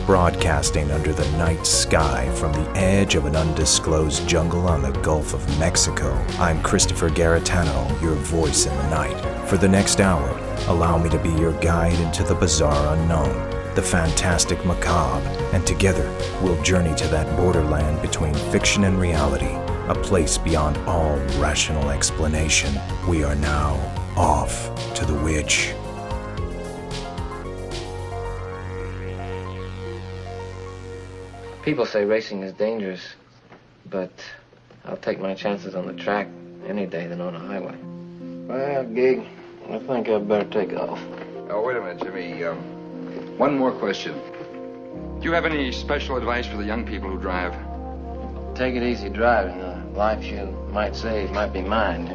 Broadcasting under the night sky from the edge of an undisclosed jungle on the Gulf of Mexico, I'm Christopher Garitano, your voice in the night. For the next hour, allow me to be your guide into the bizarre unknown, the fantastic macabre, and together we'll journey to that borderland between fiction and reality, a place beyond all rational explanation. We are now off to the witch. People say racing is dangerous, but I'll take my chances on the track any day than on a highway. Well, Gig, I think I'd better take off. Oh, wait a minute, Jimmy. One more question. Do you have any special advice for the young people who drive? Take it easy driving. The life you might save might be mine.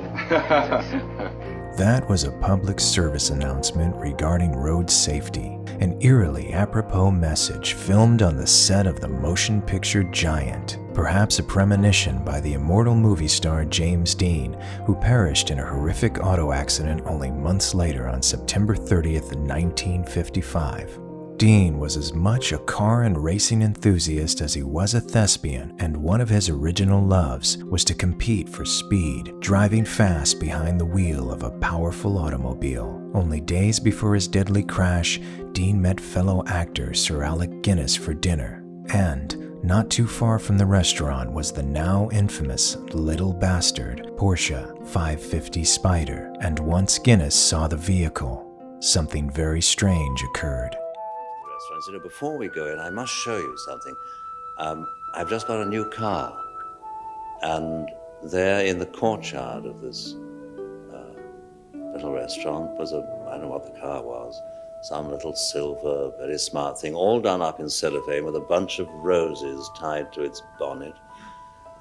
That was a public service announcement regarding road safety, an eerily apropos message filmed on the set of the motion picture Giant, perhaps a premonition by the immortal movie star James Dean, who perished in a horrific auto accident only months later on September 30th, 1955. Dean was as much a car and racing enthusiast as he was a thespian, and one of his original loves was to compete for speed, driving fast behind the wheel of a powerful automobile. Only days before his deadly crash, Dean met fellow actor Sir Alec Guinness for dinner, and not too far from the restaurant was the now infamous Little Bastard Porsche 550 Spider, and once Guinness saw the vehicle, something very strange occurred. You know, before we go in, I must show you something. I've just got a new car, and there in the courtyard of this little restaurant was I don't know what the car was, some little silver, very smart thing, all done up in cellophane with a bunch of roses tied to its bonnet.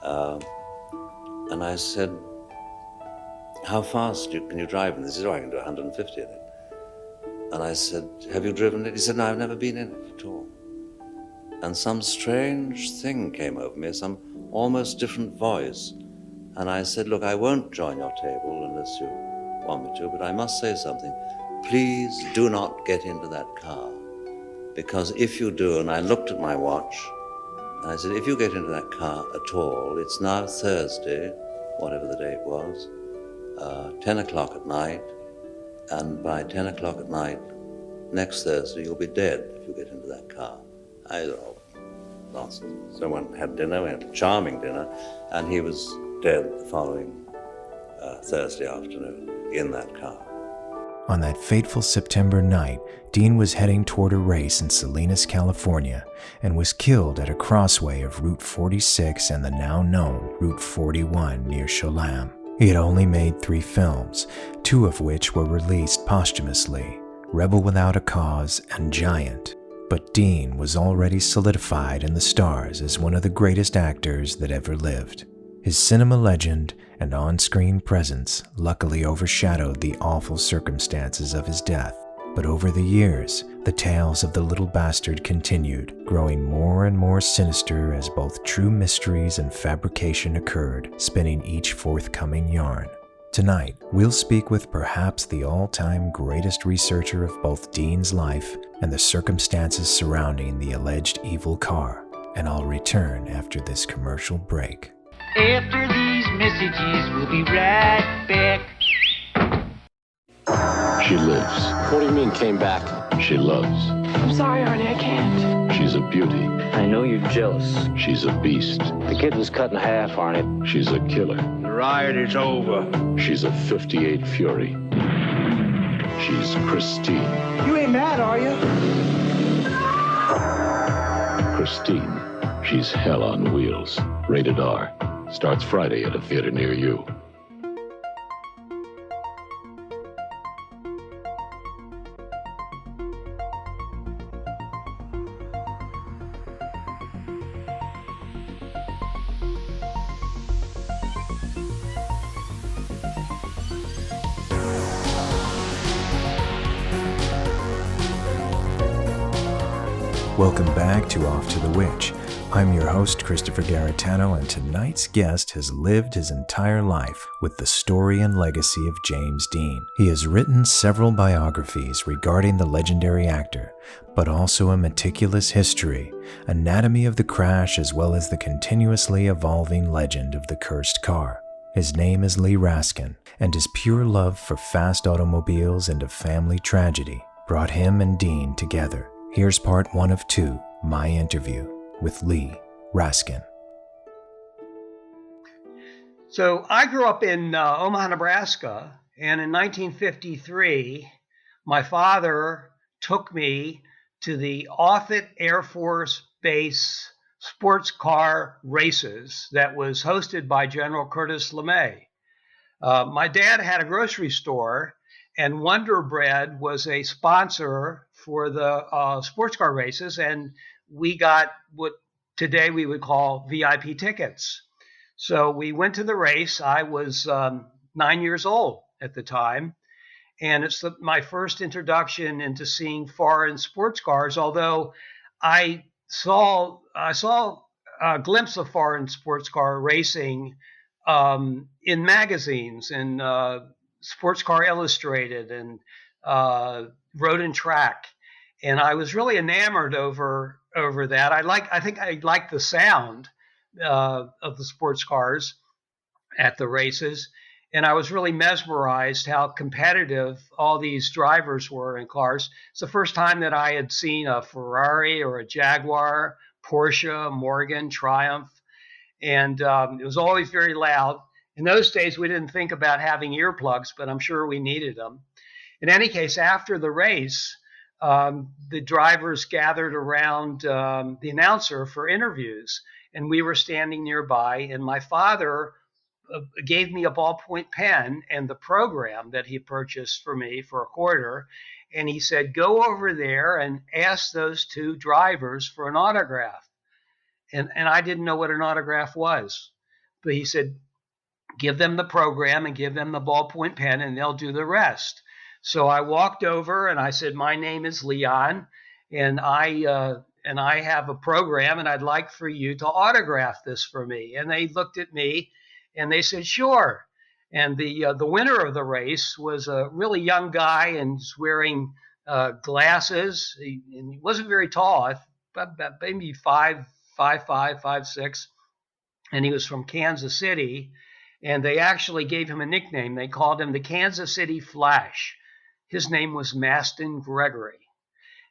And I said, how fast can you drive in this? He said, oh, I can do 150 in it. And I said, have you driven it? He said, no, I've never been in it at all. And some strange thing came over me, some almost different voice. And I said, look, I won't join your table unless you want me to, but I must say something. Please do not get into that car. Because if you do, and I looked at my watch, and I said, if you get into that car at all, it's now Thursday, whatever the date was, 10 o'clock at night, and by 10 o'clock at night, next Thursday, you'll be dead if you get into that car. I said, oh, nonsense. So we had dinner, we had a charming dinner, and he was dead the following Thursday afternoon in that car. On that fateful September night, Dean was heading toward a race in Salinas, California, and was killed at a crossway of Route 46 and the now known Route 41 near Cholam. He had only made 3 films, 2 of which were released posthumously, Rebel Without a Cause and Giant. But Dean was already solidified in the stars as one of the greatest actors that ever lived. His cinema legend and on-screen presence luckily overshadowed the awful circumstances of his death. But over the years, the tales of the Little Bastard continued, growing more and more sinister as both true mysteries and fabrication occurred, spinning each forthcoming yarn. Tonight, we'll speak with perhaps the all-time greatest researcher of both Dean's life and the circumstances surrounding the alleged evil car, and I'll return after this commercial break. After these messages, we'll be right back. She lives. What do you mean, came back? She loves. I'm sorry, Arnie, I can't. She's a beauty. I know you're jealous. She's a beast. The kid was cut in half, Arnie. She's a killer. The riot is over. She's a 58 Fury. She's Christine. You ain't mad, are you? Christine. She's hell on wheels. Rated R. Starts Friday at a theater near you. Welcome back to Off to the Witch. I'm your host, Christopher Garitano, and tonight's guest has lived his entire life with the story and legacy of James Dean. He has written several biographies regarding the legendary actor, but also a meticulous history, anatomy of the crash, as well as the continuously evolving legend of the cursed car. His name is Lee Raskin, and his pure love for fast automobiles and a family tragedy brought him and Dean together. Here's part 1 of 2, my interview with Lee Raskin. So I grew up in Omaha, Nebraska, and in 1953, my father took me to the Offutt Air Force Base sports car races that was hosted by General Curtis LeMay. My dad had a grocery store, and Wonder Bread was a sponsor for the sports car races, and we got what today we would call VIP tickets. So we went to the race. I was 9 years old at the time, and it's my first introduction into seeing foreign sports cars, although I saw a glimpse of foreign sports car racing in magazines, in Sports Car Illustrated and Road and Track, and I was really enamored over that. I think I liked the sound of the sports cars at the races, and I was really mesmerized how competitive all these drivers were in cars. It's the first time that I had seen a Ferrari or a Jaguar, Porsche, Morgan, Triumph, and it was always very loud. In those days, we didn't think about having earplugs, but I'm sure we needed them. In any case, after the race, the drivers gathered around the announcer for interviews, and we were standing nearby, and my father gave me a ballpoint pen and the program that he purchased for me for $0.25, and he said, go over there and ask those two drivers for an autograph. And I didn't know what an autograph was, but he said, give them the program and give them the ballpoint pen and they'll do the rest. So I walked over and I said, my name is Leon, and I have a program, and I'd like for you to autograph this for me. And they looked at me and they said, sure. And the winner of the race was a really young guy, and he's wearing glasses. And he wasn't very tall, maybe 5'5", 5'6", and he was from Kansas City. And they actually gave him a nickname. They called him the Kansas City Flash. His name was Maston Gregory.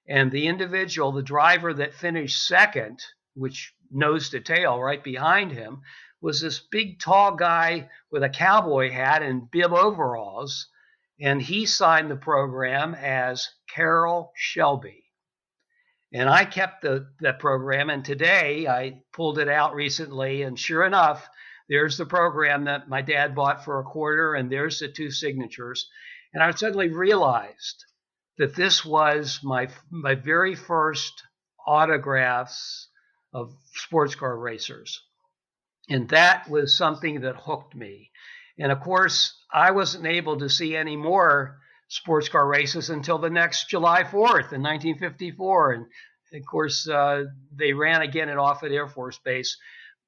And the individual, the driver that finished second, which nose to tail right behind him, was this big, tall guy with a cowboy hat and bib overalls. And he signed the program as Carroll Shelby. And I kept that program. And today I pulled it out recently. And sure enough, there's the program that my dad bought for $0.25, and there's the two signatures. And I suddenly realized that this was my very first autographs of sports car racers. And that was something that hooked me. And of course, I wasn't able to see any more sports car races until the next July 4th in 1954. And of course, they ran again at Offutt Air Force Base.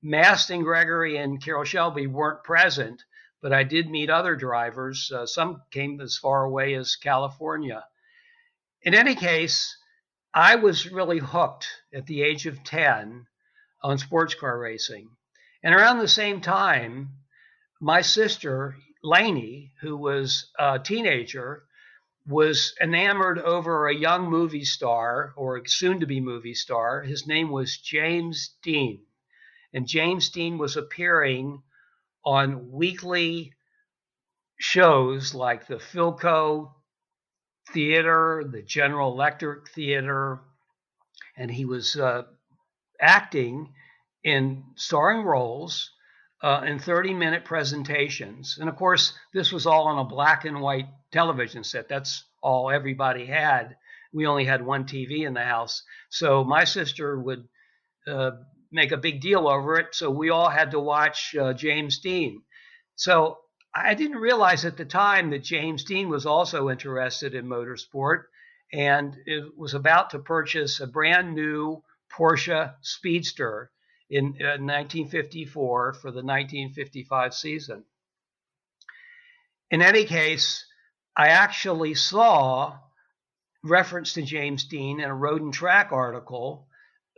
Maston Gregory and Carroll Shelby weren't present, but I did meet other drivers. Some came as far away as California. In any case, I was really hooked at the age of 10 on sports car racing. And around the same time, my sister, Lainey, who was a teenager, was enamored over a young movie star, or soon-to-be movie star. His name was James Dean. And James Dean was appearing on weekly shows like the Philco Theater, the General Electric Theater, and he was acting in starring roles in 30-minute presentations. And of course, this was all on a black and white television set. That's all everybody had. We only had one TV in the house. So my sister would make a big deal over it. So we all had to watch James Dean. So I didn't realize at the time that James Dean was also interested in motorsport, and it was about to purchase a brand new Porsche Speedster. in 1954 for the 1955 season. In any case, I actually saw reference to James Dean in a Road and Track article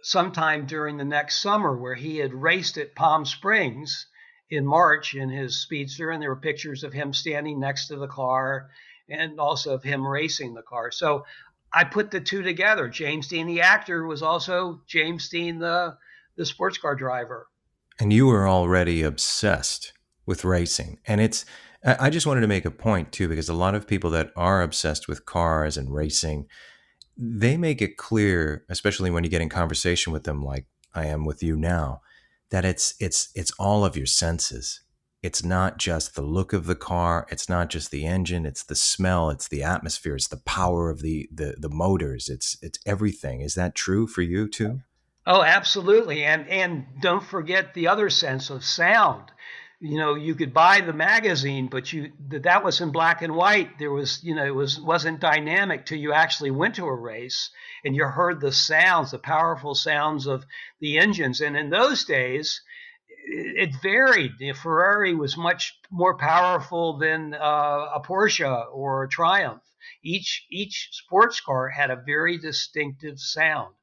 sometime during the next summer, where he had raced at Palm Springs in March in his Speedster, and there were pictures of him standing next to the car and also of him racing the car. So I put the two together. James Dean, the actor, was also James Dean, the sports car driver. And you were already obsessed with racing. And I just wanted to make a point too, because a lot of people that are obsessed with cars and racing, they make it clear, especially when you get in conversation with them, like I am with you now, that it's all of your senses. It's not just the look of the car. It's not just the engine. It's the smell. It's the atmosphere. It's the power of the motors. It's everything. Is that true for you too? Oh, absolutely. And don't forget the other sense of sound. You know, you could buy the magazine, but that was in black and white. There was, you know, it wasn't dynamic till you actually went to a race and you heard the sounds, the powerful sounds of the engines. And in those days, it varied. The Ferrari was much more powerful than a Porsche or a Triumph. Each sports car had a very distinctive sound.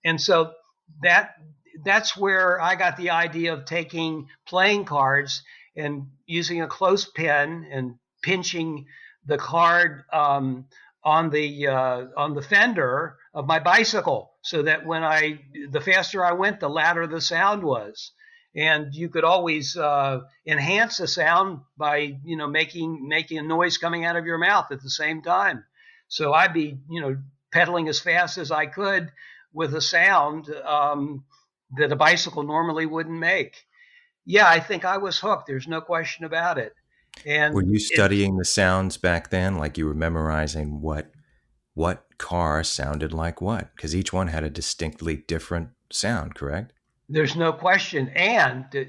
And so that's where I got the idea of taking playing cards and using a clothespin and pinching the card on the fender of my bicycle, so that the faster I went, the louder the sound was. And you could always enhance the sound by making a noise coming out of your mouth at the same time. So I'd be pedaling as fast as I could with a sound that a bicycle normally wouldn't make. Yeah, I think I was hooked. There's no question about it. Were And you studying the sounds back then? Like you were memorizing what car sounded like what? Because each one had a distinctly different sound, correct? there's no question. And to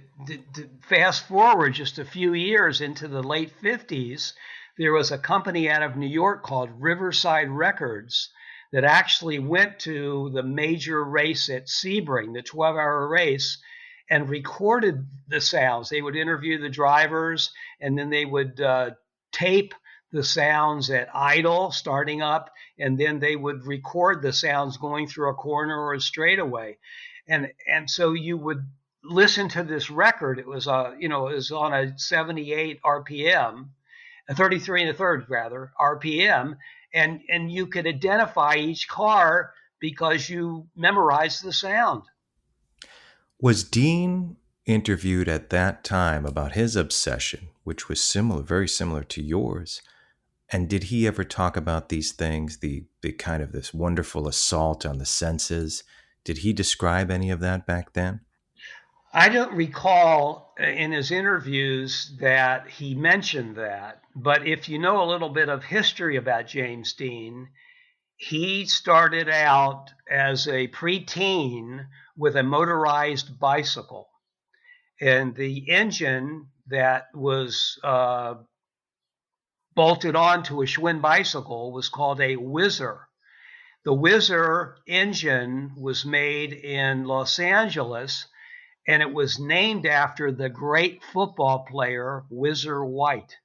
fast forward just a few years into the late 50s, there was a company out of New York called Riverside Records that actually went to the major race at Sebring, the 12-hour race, and recorded the sounds. They would interview the drivers, and then they would tape the sounds at idle starting up, and then they would record the sounds going through a corner or a straightaway. And so you would listen to this record. It was it was on a 78 RPM, a 33 and a third rather RPM, and you could identify each car because you memorized the sound. Was Dean interviewed at that time about his obsession, which was similar, very similar to yours? And did he ever talk about these things, the kind of this wonderful assault on the senses? Did he describe any of that back then? I don't recall in his interviews that he mentioned that, but if you know a little bit of history about James Dean, he started out as a preteen with a motorized bicycle. And the engine that was bolted onto a Schwinn bicycle was called a Whizzer. The Whizzer engine was made in Los Angeles, and it was named after the great football player Whizzer White.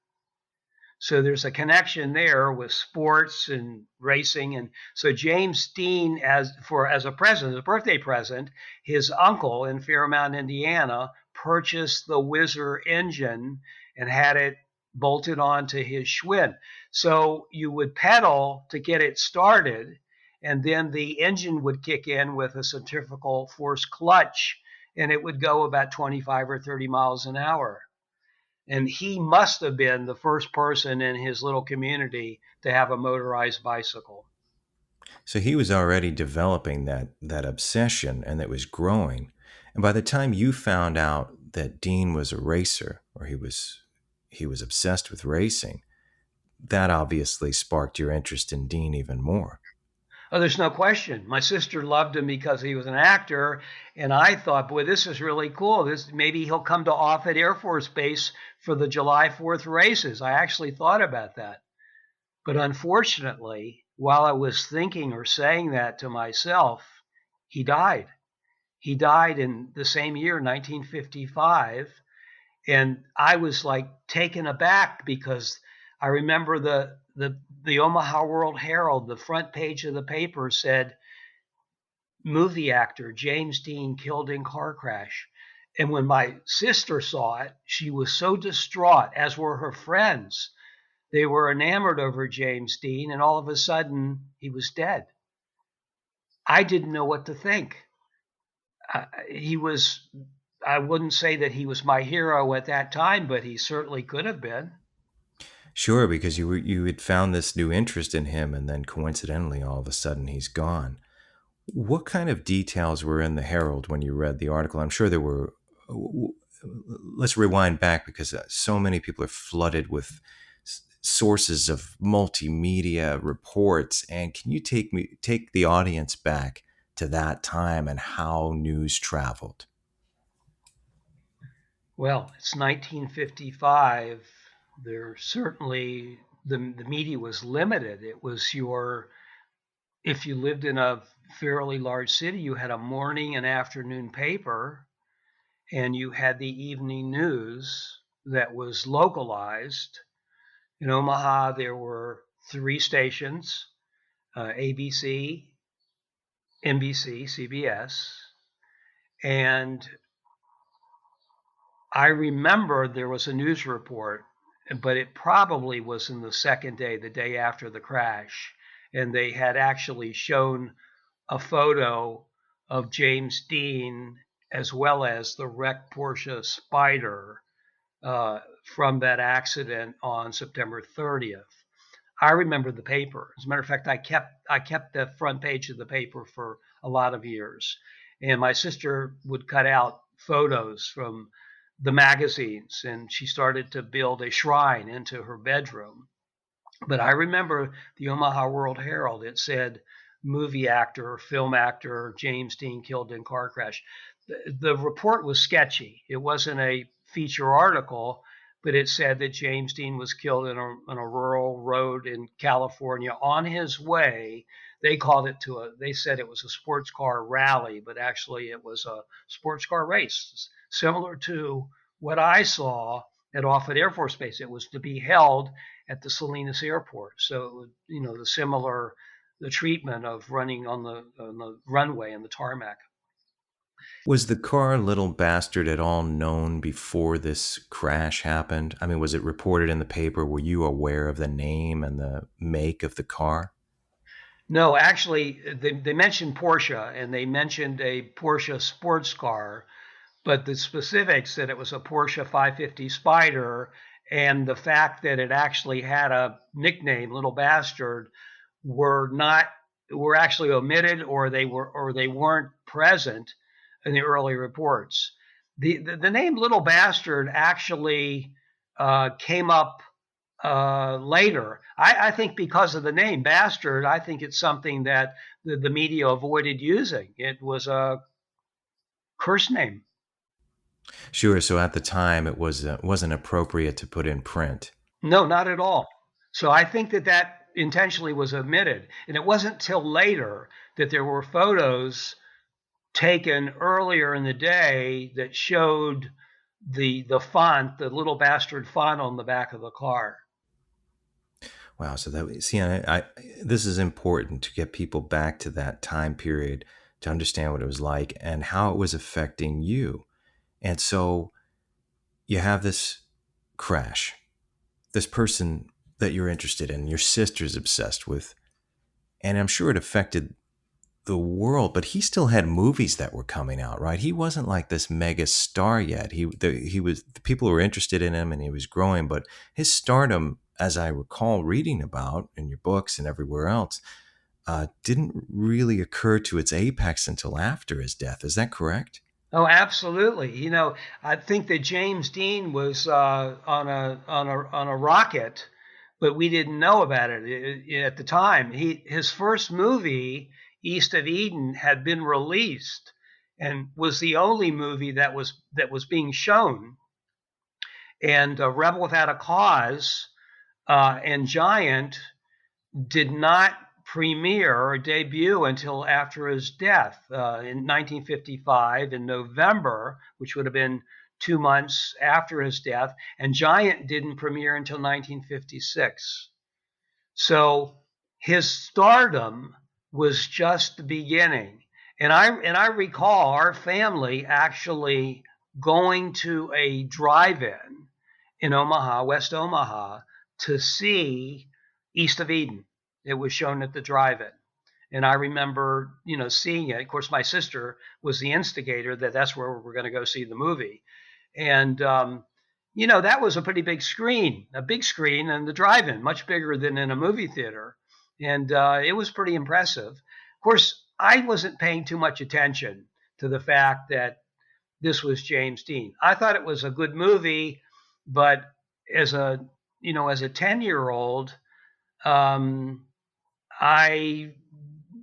So there's a connection there with sports and racing. And so James Dean, as a present, as a birthday present, his uncle in Fairmount, Indiana, purchased the Whizzer engine and had it bolted onto his Schwinn. So you would pedal to get it started, and then the engine would kick in with a centrifugal force clutch, and it would go about 25 or 30 miles an hour. And he must have been the first person in his little community to have a motorized bicycle. So he was already developing that obsession, and that was growing. And by the time you found out that Dean was a racer, or he was obsessed with racing, that obviously sparked your interest in Dean even more. Oh, there's no question. My sister loved him because he was an actor, and I thought, boy, this is really cool. Maybe he'll come to Offutt Air Force Base for the July 4th races. I actually thought about that. But unfortunately, while I was thinking or saying that to myself, he died. He died in the same year, 1955. And I was like taken aback because I remember the Omaha World Herald, the front page of the paper said, movie actor James Dean killed in car crash. And when my sister saw it, she was so distraught, as were her friends. They were enamored over James Dean, and all of a sudden, he was dead. I didn't know what to think. He was, I wouldn't say that he was my hero at that time, but he certainly could have been. Sure, because you had found this new interest in him, and then coincidentally, all of a sudden, he's gone. What kind of details were in the Herald when you read the article? I'm sure there were. Let's rewind back because so many people are flooded with sources of multimedia reports. And can you take the audience back to that time and how news traveled? Well, it's 1955. There certainly the media was limited. It was if you lived in a fairly large city, you had a morning and afternoon paper, and you had the evening news that was localized. In Omaha, there were 3 stations, ABC, NBC, CBS, and I remember there was a news report, but it probably was in the second day, the day after the crash, and they had actually shown a photo of James Dean as well as the wrecked Porsche Spider from that accident on September 30th. I remember the paper. As a matter of fact, I kept the front page of the paper for a lot of years, and my sister would cut out photos from the magazines, and she started to build a shrine into her bedroom. But I remember the Omaha World Herald. It said movie actor, film actor James Dean killed in car crash. The report was sketchy. It wasn't a feature article, but it said that James Dean was killed in a rural road in California on his way. They said it was a sports car rally, but actually it was a sports car race, similar to what I saw at Offutt Air Force Base. It was to be held at the Salinas Airport. So, the treatment of running on the runway and the tarmac. Was the car Little Bastard at all known before this crash happened? I mean, was it reported in the paper? Were you aware of the name and the make of the car? No, actually, they mentioned Porsche, and they mentioned a Porsche sports car, but the specifics that it was a Porsche 550 Spider, and the fact that it actually had a nickname, Little Bastard, were actually omitted, or they weren't present in the early reports. The name Little Bastard actually came up later. I think because of the name Bastard, I think it's something that the media avoided using. It was a curse name. Sure. So at the time, it wasn't appropriate to put in print. No, not at all. So I think that intentionally was omitted. And it wasn't till later that there were photos taken earlier in the day that showed the font, the Little Bastard font on the back of the car. Wow. So this is important to get people back to that time period to understand what it was like and how it was affecting you. And so you have this crash, this person that you're interested in, your sister's obsessed with, and I'm sure it affected the world, but he still had movies that were coming out, right? He wasn't like this mega star yet. The people were interested in him and he was growing, but his stardom, as I recall reading about in your books and everywhere else, didn't really occur to its apex until after his death. Is that correct? Oh, absolutely. I think that James Dean was on a rocket, but we didn't know about it at the time. His first movie, East of Eden, had been released and was the only movie that was being shown. And Rebel Without a Cause and Giant did not premiere or debut until after his death in 1955 in November, which would have been 2 months after his death, and Giant didn't premiere until 1956. So his stardom was just the beginning. And I recall our family actually going to a drive-in in Omaha, West Omaha, to see East of Eden. It was shown at the drive-in. And I remember, seeing it. Of course, my sister was the instigator that's where we're going to go see the movie. And, that was a pretty big screen in the drive-in, much bigger than in a movie theater. And it was pretty impressive. Of course, I wasn't paying too much attention to the fact that this was James Dean. I thought it was a good movie, but as a 10-year-old, I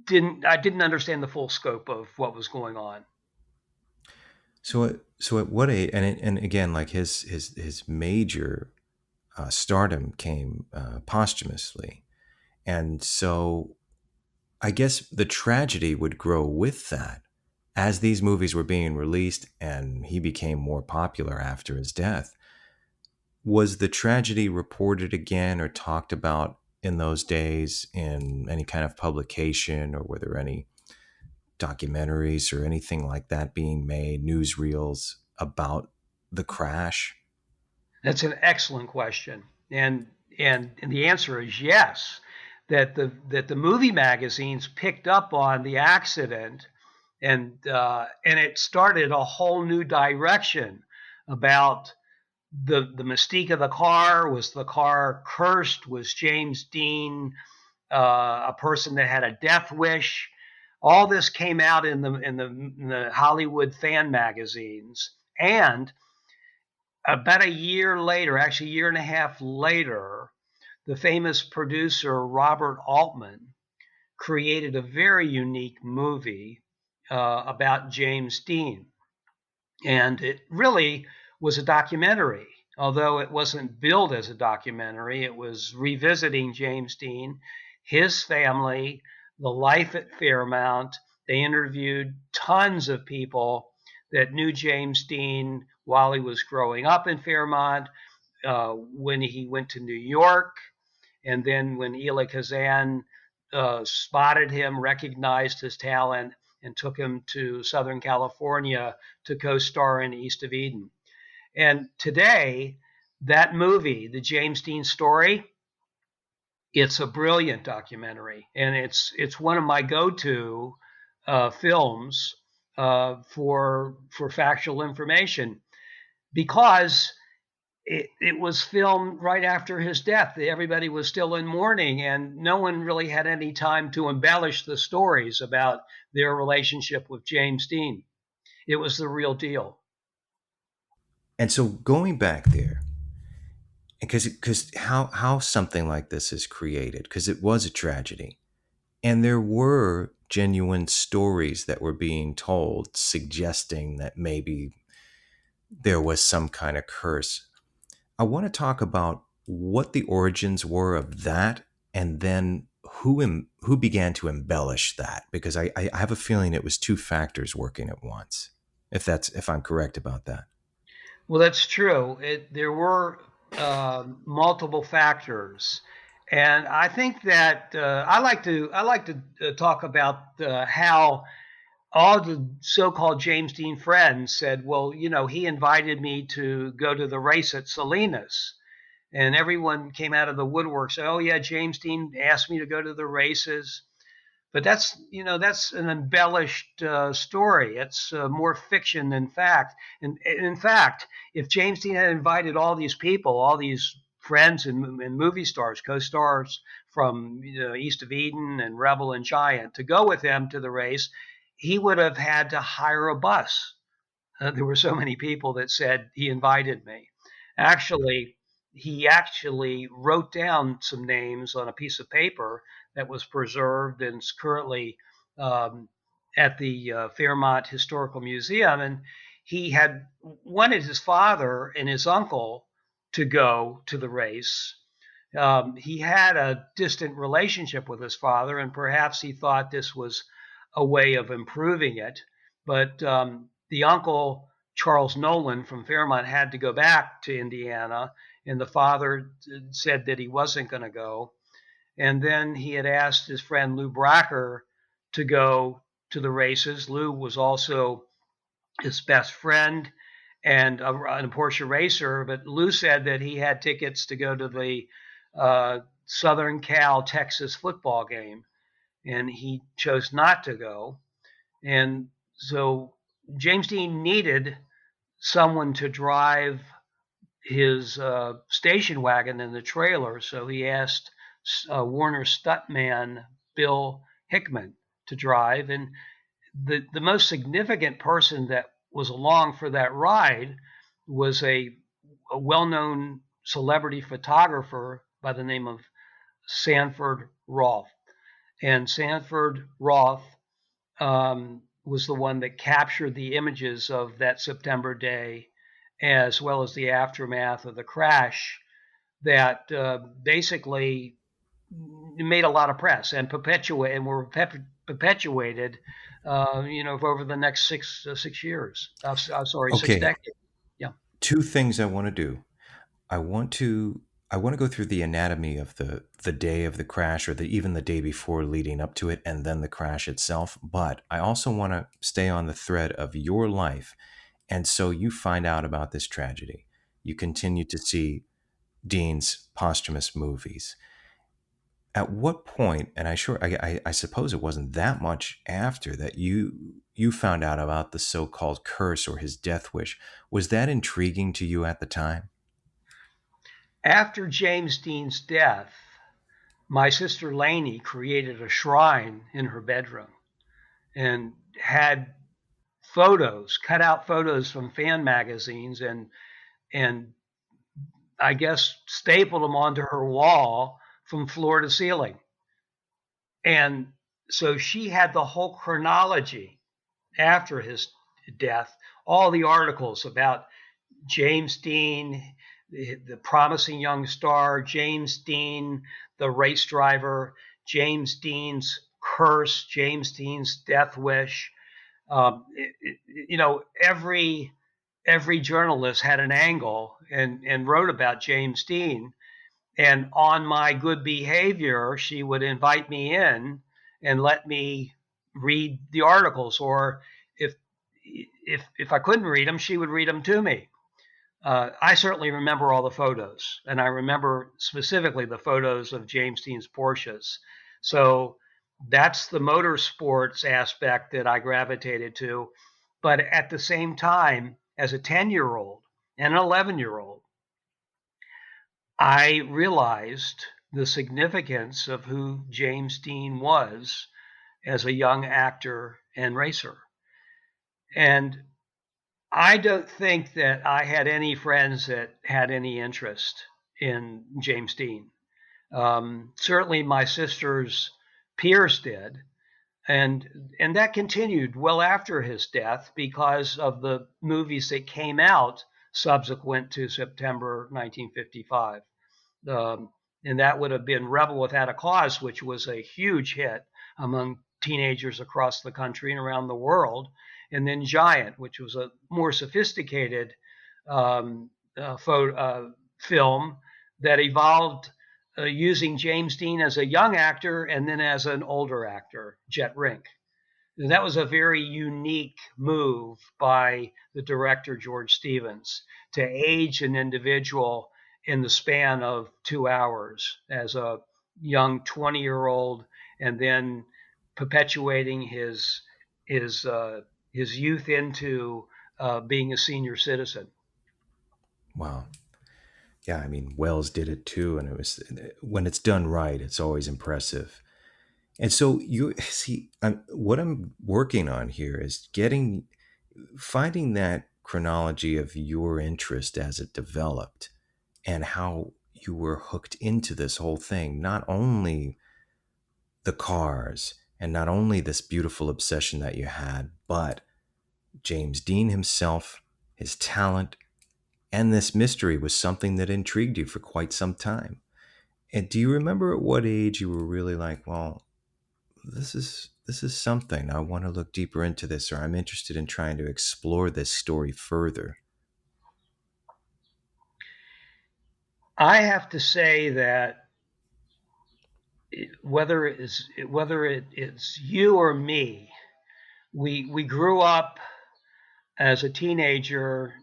didn't understand the full scope of what was going on. So at what age? And again, like his major stardom came posthumously, and so I guess the tragedy would grow with that as these movies were being released, and he became more popular after his death. Was the tragedy reported again or talked about in those days in any kind of publication, or were there any documentaries or anything like that being made, newsreels about the crash? That's an excellent question, and the answer is yes. That the movie magazines picked up on the accident, and it started a whole new direction about the mystique of the car. Was the car cursed? Was James Dean a person that had a death wish? All this came out in the Hollywood fan magazines, and about a year later, actually a year and a half later, the famous producer Robert Altman created a very unique movie about James Dean. And it really was a documentary, although it wasn't billed as a documentary. It was revisiting James Dean, his family, the life at Fairmount. They interviewed tons of people that knew James Dean while he was growing up in Fairmount, when he went to New York, and then when Elia Kazan spotted him, recognized his talent, and took him to Southern California to co-star in East of Eden. And today, that movie, the James Dean story, it's a brilliant documentary, and it's one of my go-to films for factual information, because it was filmed right after his death. Everybody was still in mourning, and no one really had any time to embellish the stories about their relationship with James Dean. It was the real deal. And so going back there, because how something like this is created, because it was a tragedy, and there were genuine stories that were being told suggesting that maybe there was some kind of curse. I want to talk about what the origins were of that, and then who began to embellish that, because I have a feeling it was two factors working at once. If I'm correct about that. Well, that's true. There were multiple factors, and I think that I like to talk about how all the so-called James Dean friends said, well, he invited me to go to the race at Salinas. And everyone came out of the woodwork, said, oh, yeah, James Dean asked me to go to the races. But that's an embellished story. It's more fiction than fact. And in fact, if James Dean had invited all these people, all these friends and movie stars, co-stars from East of Eden and Rebel and Giant, to go with him to the race, he would have had to hire a bus. There were so many people that said he invited me. Actually, he actually wrote down some names on a piece of paper that was preserved and is currently at the Fairmont Historical Museum. And he had wanted his father and his uncle to go to the race, He had a distant relationship with his father, and perhaps he thought this was a way of improving it. But the uncle, Charles Nolan from Fairmont, had to go back to Indiana, and the father said that he wasn't going to go. And then he had asked his friend Lou Bracker to go to the races. Lou was also his best friend and a Porsche racer, but Lou said that he had tickets to go to the Southern Cal Texas football game, and he chose not to go. And so James Dean needed someone to drive his station wagon in the trailer, so he asked Warner stuntman Bill Hickman to drive. And the most significant person that was along for that ride was a well-known celebrity photographer by the name of Sanford Roth. And Sanford Roth was the one that captured the images of that September day, as well as the aftermath of the crash that basically made a lot of press and were perpetuated, over the next 6 years. Sorry, 6 decades. Yeah. Two things I want to do. I want to go through the anatomy of the day of the crash, or even the day before leading up to it, and then the crash itself. But I also want to stay on the thread of your life. And so you find out about this tragedy. You continue to see Dean's posthumous movies. At what point, and I suppose it wasn't that much after that, you found out about the so-called curse or his death wish. Was that intriguing to you at the time? After James Dean's death, my sister Lainey created a shrine in her bedroom and had cut out photos from fan magazines, and I guess stapled them onto her wall from floor to ceiling. And so she had the whole chronology after his death, all the articles about James Dean, the promising young star, James Dean, the race driver, James Dean's curse, James Dean's death wish. Every journalist had an angle and wrote about James Dean. And on my good behavior, she would invite me in and let me read the articles, or if I couldn't read them, she would read them to me. I certainly remember all the photos, and I remember specifically the photos of James Dean's Porsches. So that's the motorsports aspect that I gravitated to. But at the same time, as a 10-year-old and an 11-year-old, I realized the significance of who James Dean was as a young actor and racer. And I don't think that I had any friends that had any interest in James Dean. Certainly my sister's peers did. And that continued well after his death because of the movies that came out subsequent to September 1955. And that would have been Rebel Without a Cause, which was a huge hit among teenagers across the country and around the world. And then Giant, which was a more sophisticated film that evolved using James Dean as a young actor and then as an older actor, Jet Rink. And that was a very unique move by the director, George Stevens, to age an individual in the span of 2 hours as a young 20-year-old, and then perpetuating his youth into being a senior citizen. Wow. Yeah, I mean, Wells did it too, and it was, when it's done right, it's always impressive. And so you see, what I'm working on here is finding that chronology of your interest as it developed, and how you were hooked into this whole thing. Not only the cars, and not only this beautiful obsession that you had, but James Dean himself, his talent, and this mystery was something that intrigued you for quite some time. And do you remember at what age you were really like, well, this is something. I want to look deeper into this, or I'm interested in trying to explore this story further? I have to say that whether it's you or me, we grew up as a teenager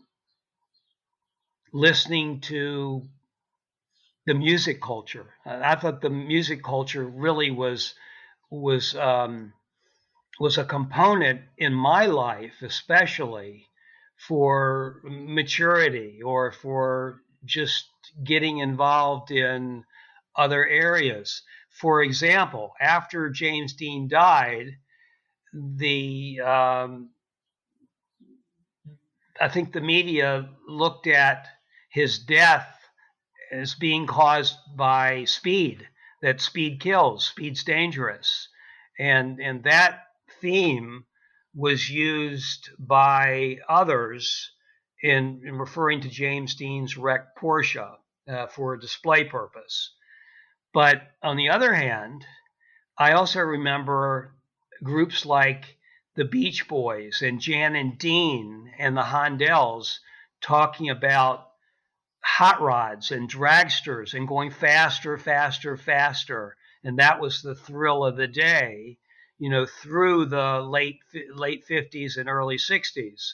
listening to the music culture. I thought the music culture really was was a component in my life, especially for maturity or for just getting involved in other areas. For example, after James Dean died, the I think the media looked at his death as being caused by speed, that speed kills, speed's dangerous. And that theme was used by others in referring to James Dean's wrecked Porsche for a display purpose. But on the other hand, I also remember groups like the Beach Boys and Jan and Dean and the Hondells talking about hot rods and dragsters and going faster, faster, faster. And that was the thrill of the day, through the late 50s and early 60s.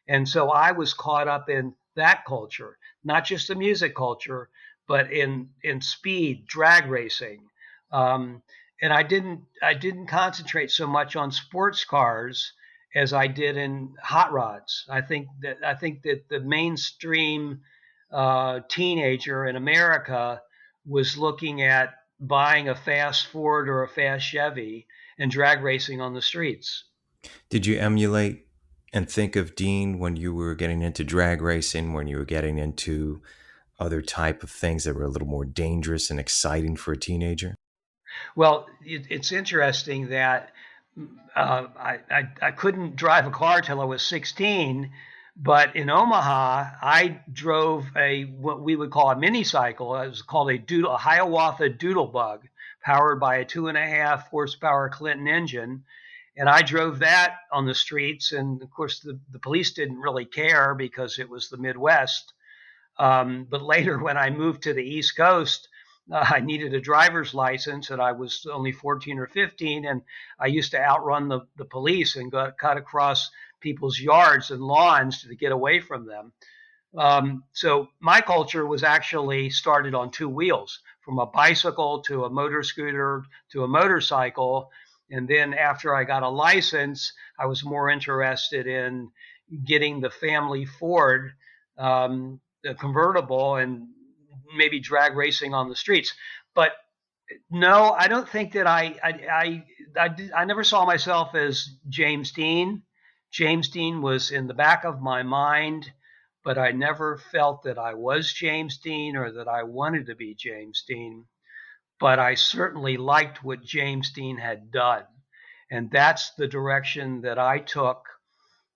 And so I was caught up in that culture, not just the music culture, but in speed, drag racing. Um, and I didn't concentrate so much on sports cars as I did in hot rods. I think that the mainstream teenager in America was looking at buying a fast Ford or a fast Chevy and drag racing on the streets. Did you emulate and think of Dean when you were getting into drag racing, when you were getting into other type of things that were a little more dangerous and exciting for a teenager? Well, it's interesting that I couldn't drive a car till I was 16, but in Omaha, I drove what we would call a mini cycle. It was called a Hiawatha Doodlebug, powered by a 2.5 horsepower Clinton engine. And I drove that on the streets. And of course, the police didn't really care because it was the Midwest. But later, when I moved to the East Coast, I needed a driver's license, and I was only 14 or 15, and I used to outrun the police and cut across people's yards and lawns to get away from them. So my culture was actually started on two wheels, from a bicycle to a motor scooter to a motorcycle. And then after I got a license, I was more interested in getting the family Ford, the convertible, and maybe drag racing on the streets. But no, I don't think that I never saw myself as James Dean. James Dean was in the back of my mind, but I never felt that I was James Dean or that I wanted to be James Dean. But I certainly liked what James Dean had done. And that's the direction that I took,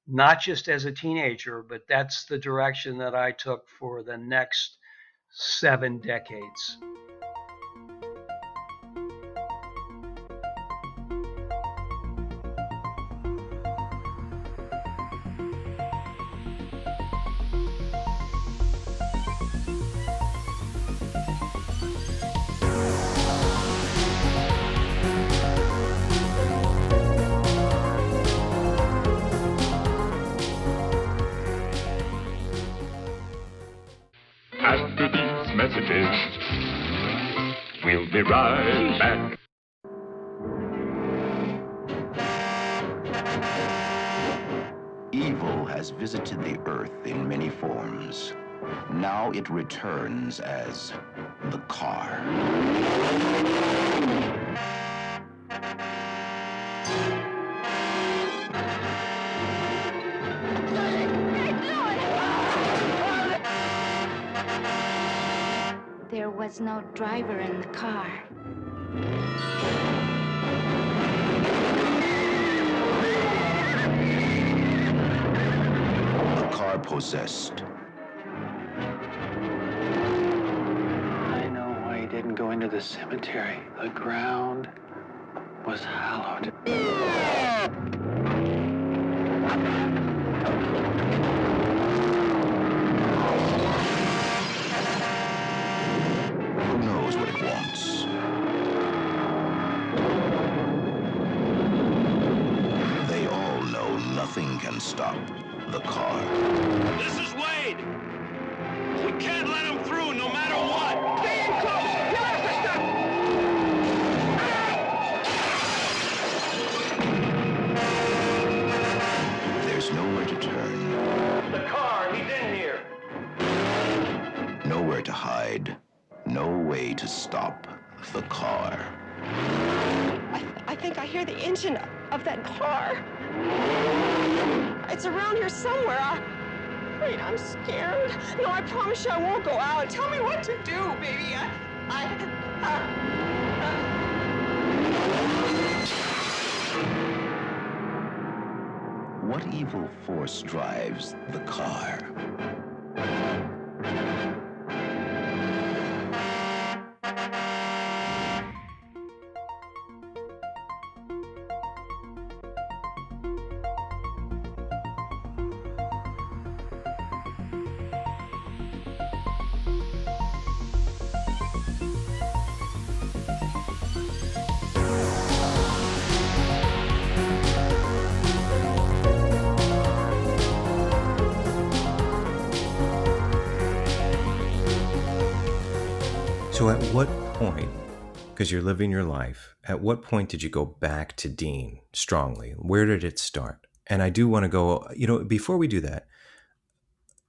not just as a teenager, but that's the direction that I took for the next 7 decades. After these messages, we'll be right back. Evil has visited the earth in many forms. Now it returns as the car. There was no driver in the car. The car possessed. I know why you didn't go into the cemetery. The ground was hallowed. Who knows what it wants? They all know nothing can stop the car. This is Wade. We can't let him through no matter what. Stay in close! You'll have to stop! There's nowhere to turn. The car, he's in here. Nowhere to hide. No way to stop the car. I think I hear the engine of that car. It's around here somewhere. Wait, I'm scared. No, I promise you I won't go out. Tell me what to do, baby. What evil force drives the car? So at what point, because you're living your life, at what point did you go back to Dean strongly? Where did it start? And I do want to go, before we do that,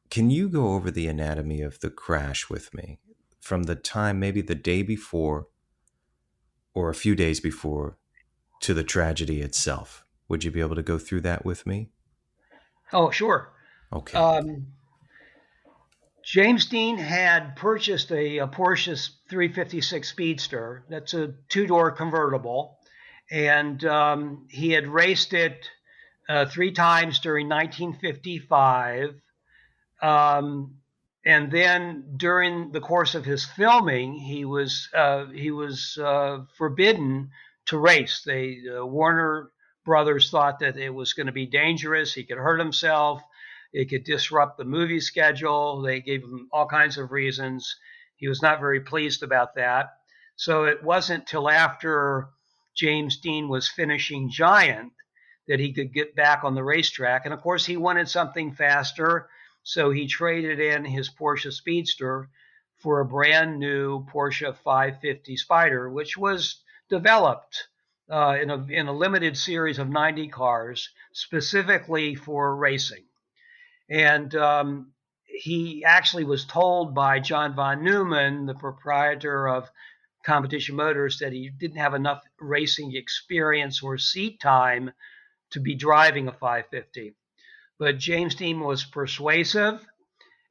can you go over the anatomy of the crash with me from the time, maybe the day before or a few days before, to the tragedy itself? Would you be able to go through that with me? Oh, sure. Okay. James Dean had purchased a Porsche 356 Speedster. That's a two-door convertible. And he had raced it 3 times during 1955. And then during the course of his filming, he was forbidden to race. Warner Brothers thought that it was going to be dangerous. He could hurt himself. It could disrupt the movie schedule. They gave him all kinds of reasons. He was not very pleased about that. So it wasn't till after James Dean was finishing Giant that he could get back on the racetrack. And of course, he wanted something faster. So he traded in his Porsche Speedster for a brand new Porsche 550 Spider, which was developed in a limited series of 90 cars specifically for racing. And he actually was told by John von Neumann, the proprietor of Competition Motors, that he didn't have enough racing experience or seat time to be driving a 550. But James Dean was persuasive,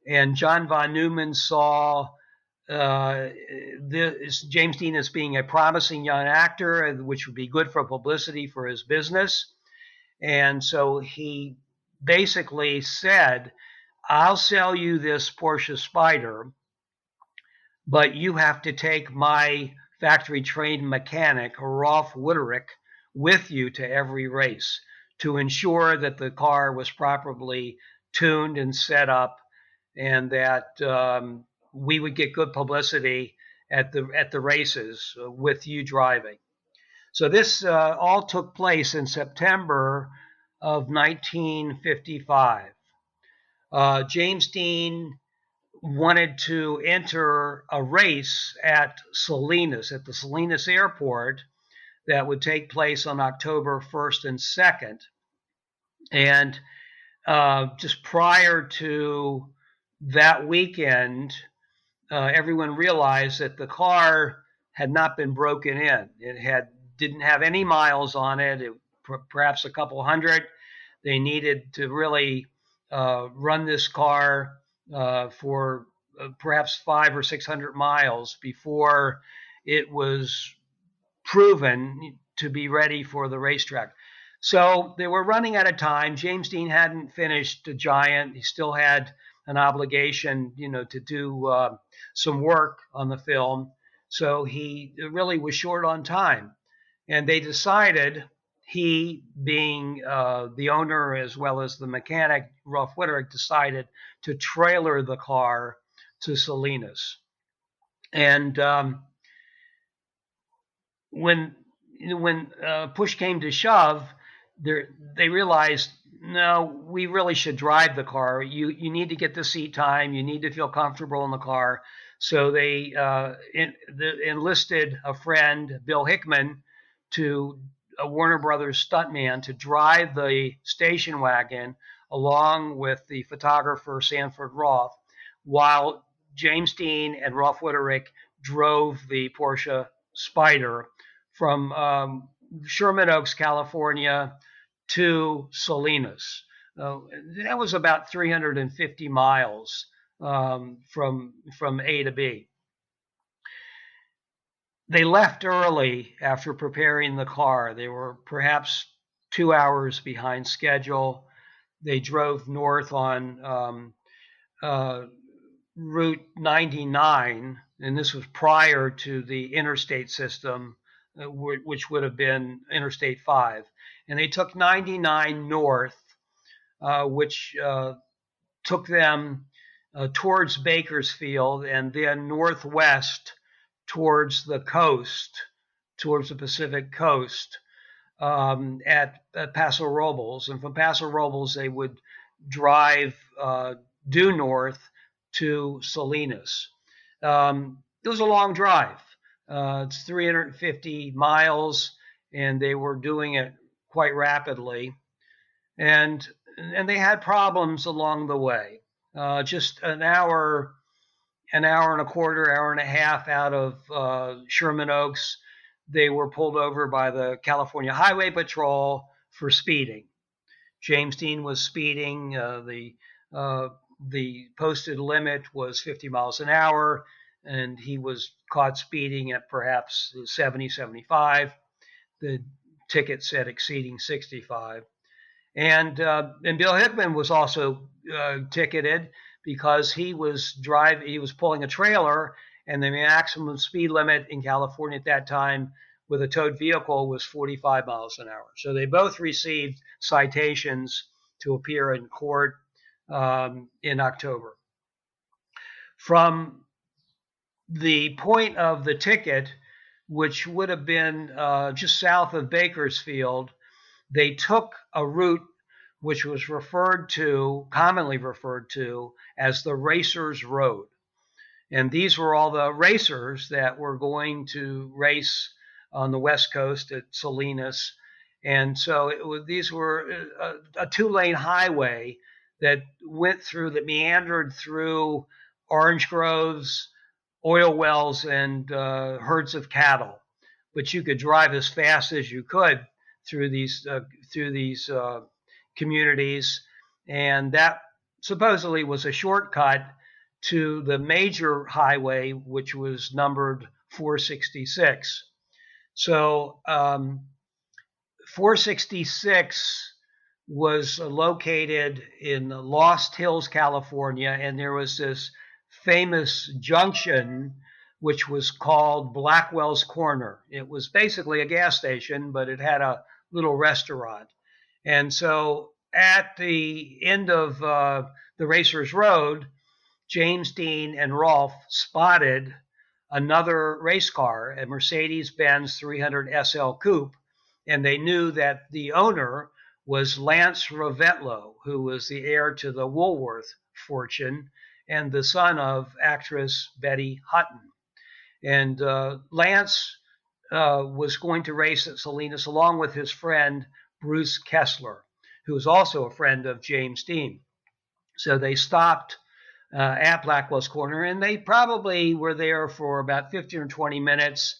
and John von Neumann saw James Dean as being a promising young actor, which would be good for publicity for his business. And so he basically said, I'll sell you this Porsche Spider, but you have to take my factory trained mechanic, Rolf Wooderick, with you to every race to ensure that the car was properly tuned and set up, and that we would get good publicity at the races with you driving. So this all took place in September of 1955. James Dean wanted to enter a race at the Salinas Airport, that would take place on October 1st and 2nd. And just prior to that weekend, everyone realized that the car had not been broken in. It didn't have any miles on it, perhaps a couple hundred. They needed to really run this car for perhaps 500 or 600 miles before it was proven to be ready for the racetrack. So they were running out of time. James Dean hadn't finished Giant. He still had an obligation, to do some work on the film. So he really was short on time. And they decided, he being the owner as well as the mechanic, Rolf Witterick, decided to trailer the car to Salinas. And when push came to shove, they realized, no, we really should drive the car. You need to get the seat time. You need to feel comfortable in the car. So they enlisted a friend, Bill Hickman, to a Warner Brothers stuntman, to drive the station wagon along with the photographer Sanford Roth, while James Dean and Rolf Witterick drove the Porsche Spider from Sherman Oaks, California, to Salinas. That was about 350 miles from A to B. They left early after preparing the car. They were perhaps 2 hours behind schedule. They drove north on Route 99, and this was prior to the interstate system, which would have been Interstate 5. And they took 99 north, which took them towards Bakersfield, and then northwest towards the coast, towards the Pacific coast, at Paso Robles. And from Paso Robles, they would drive due north to Salinas. It was a long drive. It's 350 miles, and they were doing it quite rapidly. And they had problems along the way. Just an hour and a quarter, hour and a half out of Sherman Oaks, they were pulled over by the California Highway Patrol for speeding. James Dean was speeding. The posted limit was 50 miles an hour, and he was caught speeding at perhaps 70, 75. The ticket said exceeding 65. And Bill Hickman was also ticketed because he was pulling a trailer, and the maximum speed limit in California at that time with a towed vehicle was 45 miles an hour. So they both received citations to appear in court in October. From the point of the ticket, which would have been just south of Bakersfield, they took a route which was commonly referred to as the Racers Road. And these were all the racers that were going to race on the West Coast at Salinas. And so these were a two-lane highway that meandered through orange groves, oil wells, and herds of cattle. But you could drive as fast as you could through these communities, and that supposedly was a shortcut to the major highway, which was numbered 466. So 466 was located in Lost Hills, California, and there was this famous junction which was called Blackwell's Corner. It was basically a gas station, but it had a little restaurant. And so at the end of the Racers Road, James Dean and Rolf spotted another race car, a Mercedes-Benz 300 SL Coupe, and they knew that the owner was Lance Rovetlo, who was the heir to the Woolworth fortune and the son of actress Betty Hutton. And Lance was going to race at Salinas along with his friend Bruce Kessler, who was also a friend of James Dean. So they stopped at Blackwell's Corner, and they probably were there for about 15 or 20 minutes,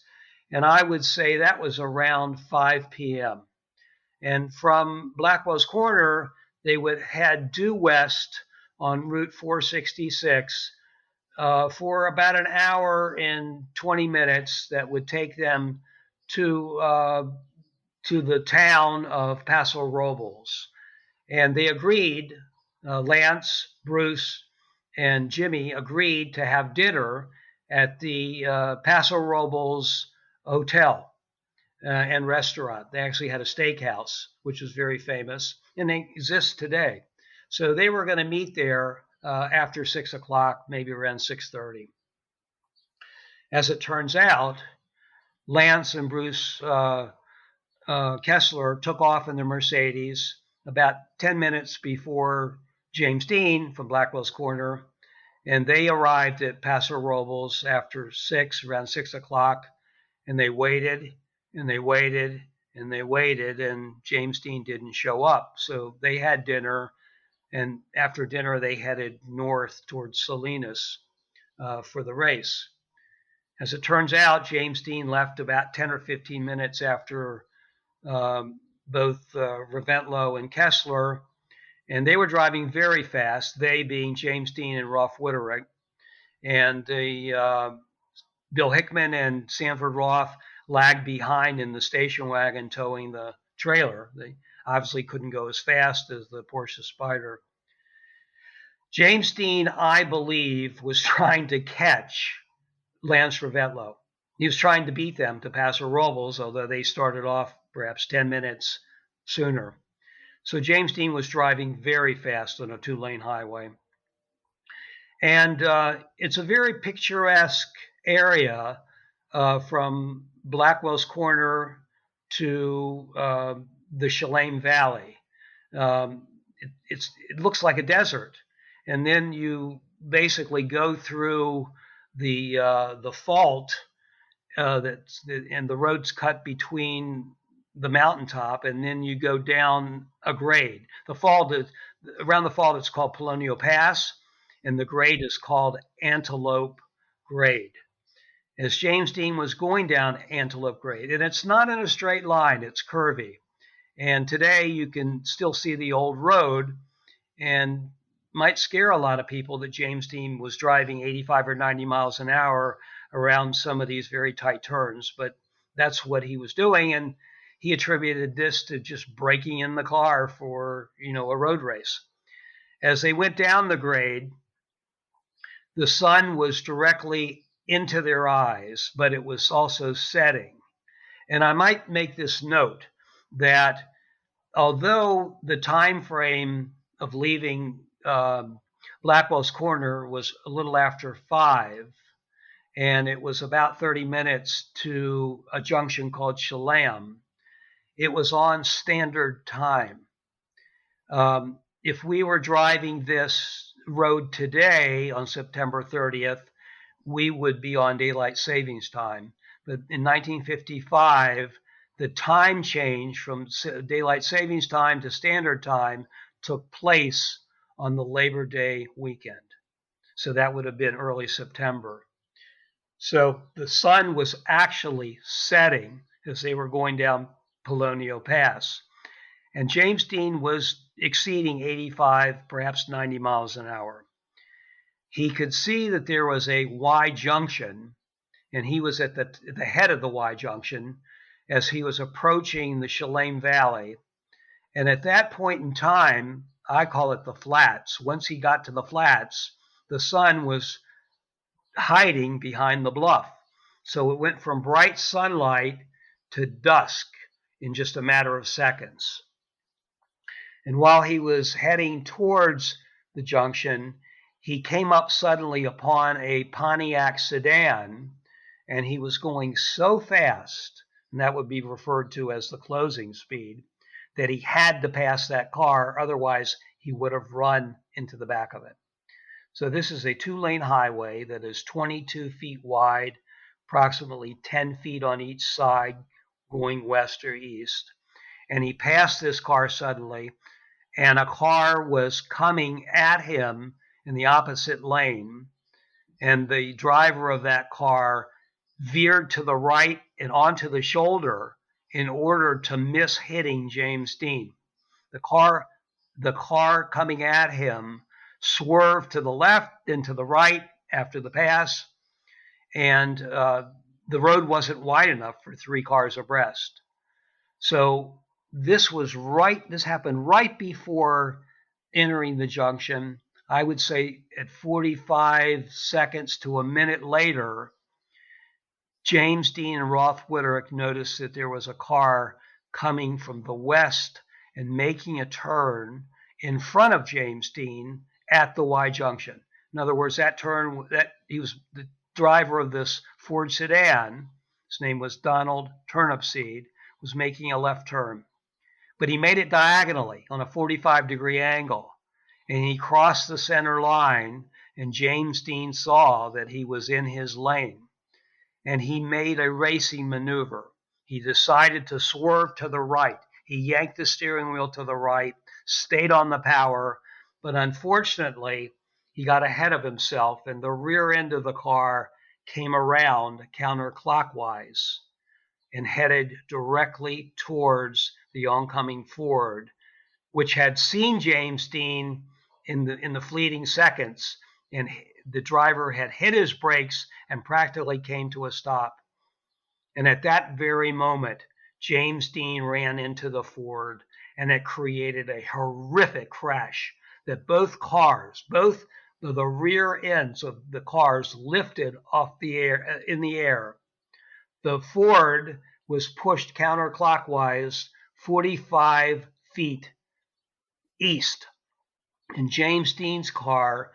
and I would say that was around 5 p.m. And from Blackwell's Corner, they would head due west on Route 466 for about an hour and 20 minutes. That would take them to the town of Paso Robles. And they agreed, Lance, Bruce, and Jimmy agreed to have dinner at the Paso Robles Hotel and restaurant. They actually had a steakhouse, which was very famous, and they exist today. So they were going to meet there after 6 o'clock, maybe around 6:30. As it turns out, Lance and Bruce Kessler took off in their Mercedes about 10 minutes before James Dean from Blackwell's Corner, and they arrived at Paso Robles after 6, around 6 o'clock, and they waited, and they waited, and they waited, and James Dean didn't show up. So they had dinner, and after dinner, they headed north towards Salinas for the race. As it turns out, James Dean left about 10 or 15 minutes after both Reventlow and Kessler, and they were driving very fast, they being James Dean and Rolf Witterick. And Bill Hickman and Sanford Roth lagged behind in the station wagon towing the trailer. They obviously couldn't go as fast as the Porsche Spyder. James Dean, I believe, was trying to catch Lance Reventlow. He was trying to beat them to Paso Robles, although they started off perhaps 10 minutes sooner. So James Dean was driving very fast on a 2-lane highway. And it's a very picturesque area from Blackwell's Corner to the Shalem Valley. It looks like a desert. And then you basically go through the fault and the road's cut between the mountaintop, and then you go down a grade. The fault is, around the fault, it's called Polonio Pass, and the grade is called Antelope Grade. As James Dean was going down Antelope Grade, and it's not in a straight line, it's curvy. And today you can still see the old road, and might scare a lot of people that James Dean was driving 85 or 90 miles an hour around some of these very tight turns, but that's what he was doing, and he attributed this to just breaking in the car for, a road race. As they went down the grade, the sun was directly into their eyes, but it was also setting. And I might make this note that although the time frame of leaving Blackwell's Corner was a little after 5, and it was about 30 minutes to a junction called Shalem, it was on standard time. If we were driving this road today on September 30th, we would be on daylight savings time. But in 1955, the time change from daylight savings time to standard time took place on the Labor Day weekend. So that would have been early September. So the sun was actually setting as they were going down Polonio Pass. And James Dean was exceeding 85, perhaps 90 miles an hour. He could see that there was a Y junction, and he was at the head of the Y junction as he was approaching the Shalem Valley. And at that point in time, I call it the flats. Once he got to the flats, the sun was hiding behind the bluff. So it went from bright sunlight to dusk in just a matter of seconds. And while he was heading towards the junction, he came up suddenly upon a Pontiac sedan, and he was going so fast, and that would be referred to as the closing speed, that he had to pass that car, otherwise he would have run into the back of it. So this is a 2-lane highway that is 22 feet wide, approximately 10 feet on each side, going west or east. And he passed this car suddenly, and a car was coming at him in the opposite lane, and the driver of that car veered to the right and onto the shoulder in order to miss hitting James Dean. The car coming at him swerved to the left and to the right after the pass, and the road wasn't wide enough for 3 cars abreast. So this happened right before entering the junction. I would say at 45 seconds to a minute later, James Dean and Roth Whitterick noticed that there was a car coming from the west and making a turn in front of James Dean at the Y junction. In other words, that turn, that he was the driver of this Ford sedan, his name was Donald Turnipseed, was making a left turn. But he made it diagonally on a 45-degree angle. And he crossed the center line, and James Dean saw that he was in his lane. And he made a racing maneuver. He decided to swerve to the right. He yanked the steering wheel to the right, stayed on the power, but unfortunately, he got ahead of himself, and the rear end of the car came around counterclockwise and headed directly towards the oncoming Ford, which had seen James Dean in the fleeting seconds, and the driver had hit his brakes and practically came to a stop. And at that very moment, James Dean ran into the Ford, and it created a horrific crash that both cars, both the rear ends of the cars lifted off the air, in the air. The Ford was pushed counterclockwise 45 feet east, and James Dean's car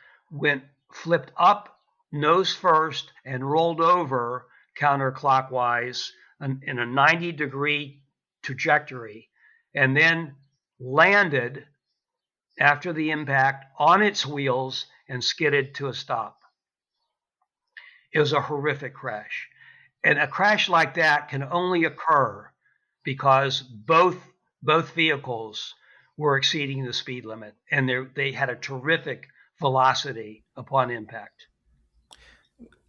flipped up nose first and rolled over counterclockwise in a 90-degree trajectory, and then landed after the impact on its wheels and skidded to a stop. It was a horrific crash. And a crash like that can only occur because both vehicles were exceeding the speed limit, and they had a terrific velocity upon impact.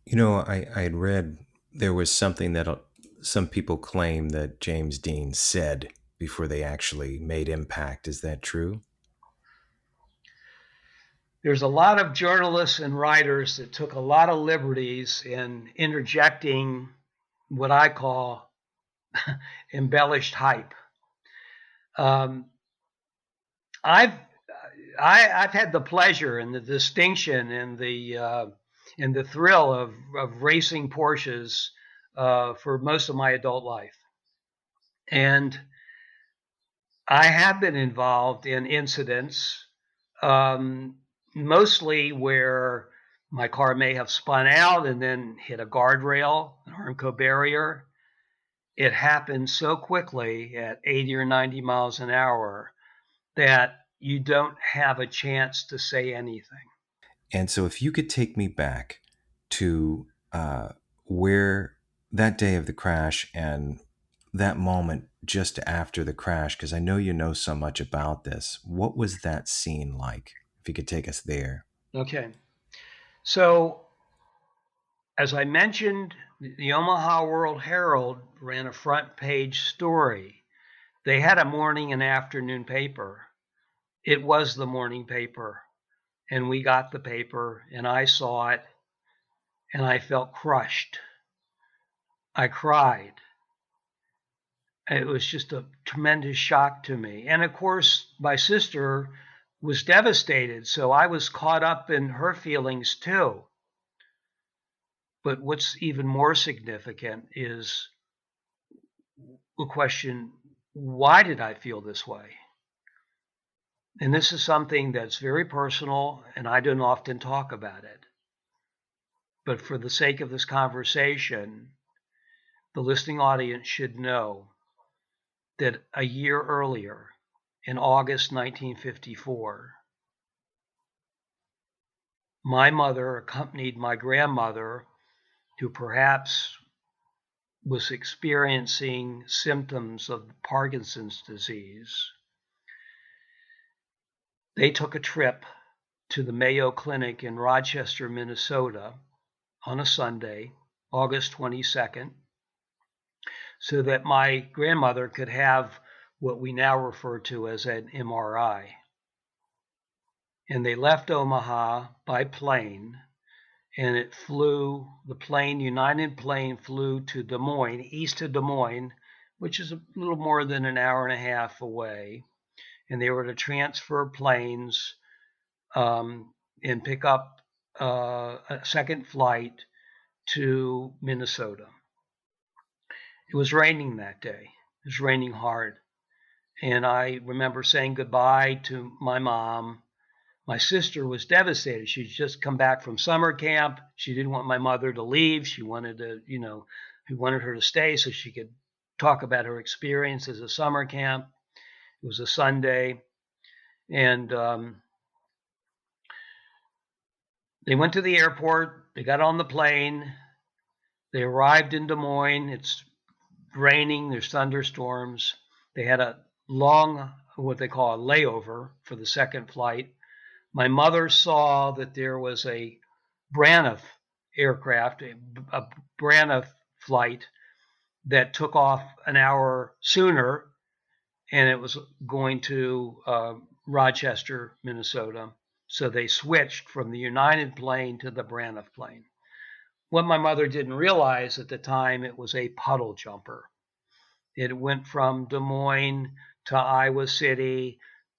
You know, I had read there was something that some people claim that James Dean said before they actually made impact. Is that true? There's a lot of journalists and writers that took a lot of liberties in interjecting what I call embellished hype. I've had the pleasure and the distinction and the thrill of racing Porsches for most of my adult life, and I have been involved in incidents, mostly where my car may have spun out and then hit a guardrail, an Armco barrier. It happened so quickly at 80 or 90 miles an hour that you don't have a chance to say anything. And so if you could take me back to where that day of the crash and that moment just after the crash, because I know you know so much about this, what was that scene like? If you could take us there. Okay. So, as I mentioned, the Omaha World Herald ran a front page story. They had a morning and afternoon paper. It was the morning paper. And we got the paper, and I saw it, and I felt crushed. I cried. It was just a tremendous shock to me. And of course, my sister was devastated, so I was caught up in her feelings too. But what's even more significant is the question, why did I feel this way? And this is something that's very personal, and I don't often talk about it. But for the sake of this conversation, the listening audience should know that a year earlier, in August 1954, my mother accompanied my grandmother, who perhaps was experiencing symptoms of Parkinson's disease. They took a trip to the Mayo Clinic in Rochester, Minnesota on a Sunday, August 22nd, so that my grandmother could have what we now refer to as an MRI. And they left Omaha by plane, and United plane flew to Des Moines, east of Des Moines, which is a little more than an hour and a half away. And they were to transfer planes and pick up a second flight to Minnesota. It was raining that day. It was raining hard. And I remember saying goodbye to my mom. My sister was devastated. She'd just come back from summer camp. She didn't want my mother to leave. She wanted to, he wanted her to stay so she could talk about her experience as a summer camp. It was a Sunday. And they went to the airport. They got on the plane. They arrived in Des Moines. It's raining. There's thunderstorms. They had a long, what they call a layover for the second flight. My mother saw that there was a Braniff aircraft, a Braniff flight that took off an hour sooner, and it was going to Rochester, Minnesota. So they switched from the United plane to the Braniff plane. What my mother didn't realize at the time, it was a puddle jumper. It went from Des Moines to Iowa City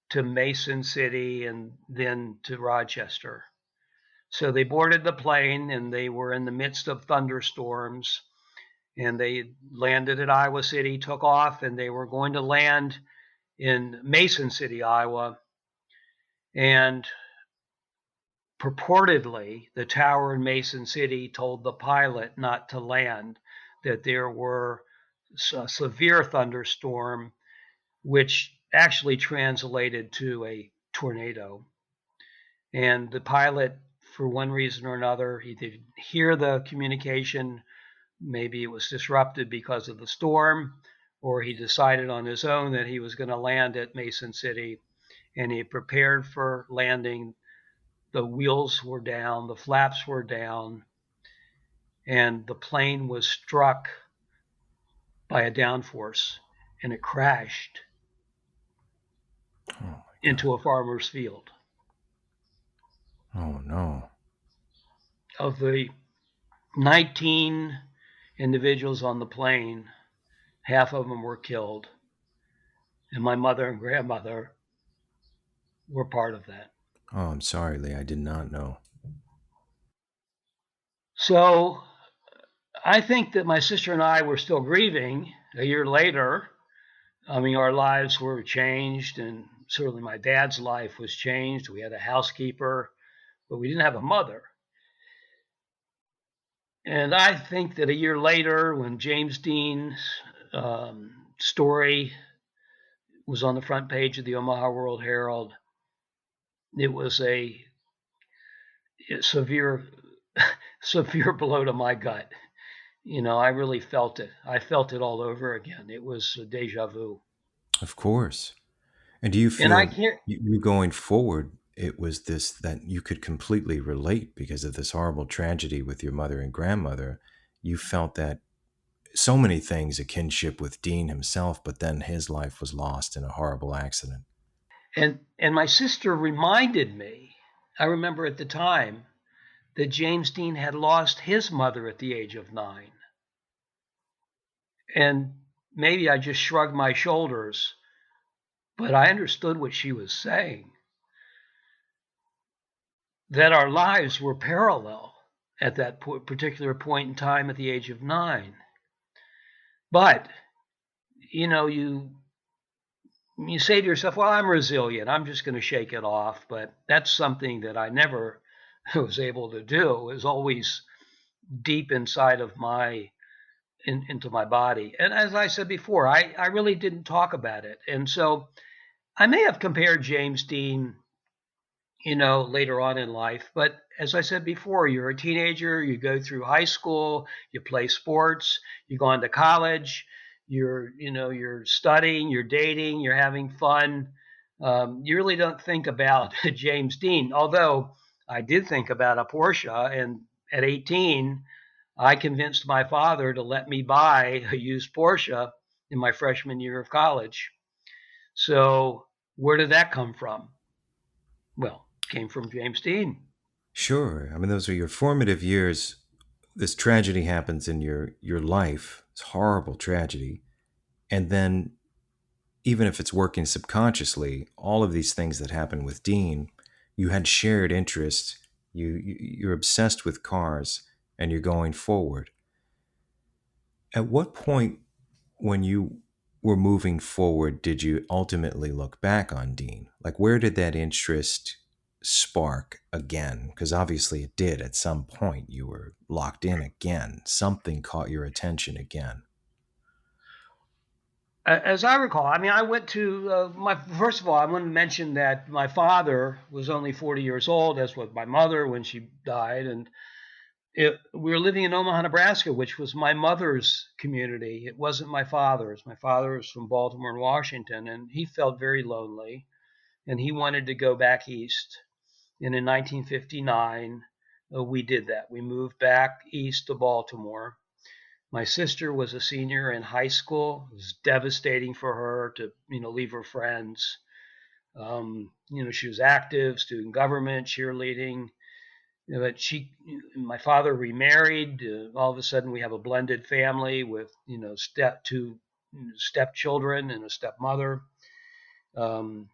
to Mason City and then to Rochester. So they boarded the plane and they were in the midst of thunderstorms, and they landed at Iowa City, took off, and they were going to land in Mason City, Iowa. And purportedly, the tower in Mason City told the pilot not to land, that there were a severe thunderstorm, which actually translated to a tornado. And the pilot, for one reason or another, he didn't hear the communication. Maybe it was disrupted because of the storm, or he decided on his own that he was going to land at Mason City, and he prepared for landing. The wheels were down, the flaps were down, and the plane was struck by a downforce, and it crashed into a farmer's field. Oh, no. Of the 19 individuals on the plane, half of them were killed, and my mother and grandmother were part of that. Oh, I'm sorry, Lee. I did not know. So I think that my sister and I were still grieving a year later. I mean, our lives were changed, and certainly my dad's life was changed. We had a housekeeper, but we didn't have a mother. And I think that a year later, when James Dean's story was on the front page of the Omaha World Herald, it was a severe blow to my gut. I really felt it. I felt it all over again. It was a deja vu. Of course. And do you feel you going forward, it was this that you could completely relate because of this horrible tragedy with your mother and grandmother? You felt that so many things, a kinship with Dean himself, but then his life was lost in a horrible accident. And my sister reminded me, I remember at the time, that James Dean had lost his mother at the age of 9. And maybe I just shrugged my shoulders, but I understood what she was saying. That our lives were parallel at that particular point in time at the age of 9. But, you say to yourself, well, I'm resilient. I'm just going to shake it off. But that's something that I never was able to do. It was always deep inside of into my body. And as I said before, I really didn't talk about it. And so I may have compared James Dean, later on in life. But as I said before, you're a teenager, you go through high school, you play sports, you go on to college, you're studying, you're dating, you're having fun. You really don't think about James Dean, although I did think about a Porsche. And at 18, I convinced my father to let me buy a used Porsche in my freshman year of college. So where did that come from? Well, it came from James Dean. Sure. I mean, those are your formative years. This tragedy happens in your life. It's a horrible tragedy. And then, even if it's working subconsciously, all of these things that happen with Dean, you had shared interests. You're obsessed with cars, and you're going forward. At what point, when you were moving forward, did you ultimately look back on Dean? Like, where did that interest spark again? Because obviously it did at some point. You were locked in again. Something caught your attention again. As I recall, I mean, I went to first of all, I want to mention that my father was only 40 years old, as was my mother when she died. And we were living in Omaha, Nebraska, which was my mother's community. It wasn't my father's. My father was from Baltimore and Washington, and he felt very lonely, and he wanted to go back east. And in 1959, we did that. We moved back east to Baltimore. My sister was a senior in high school. It was devastating for her to, leave her friends. She was active, student government, cheerleading. But my father remarried. All of a sudden, we have a blended family with, two stepchildren and a stepmother. I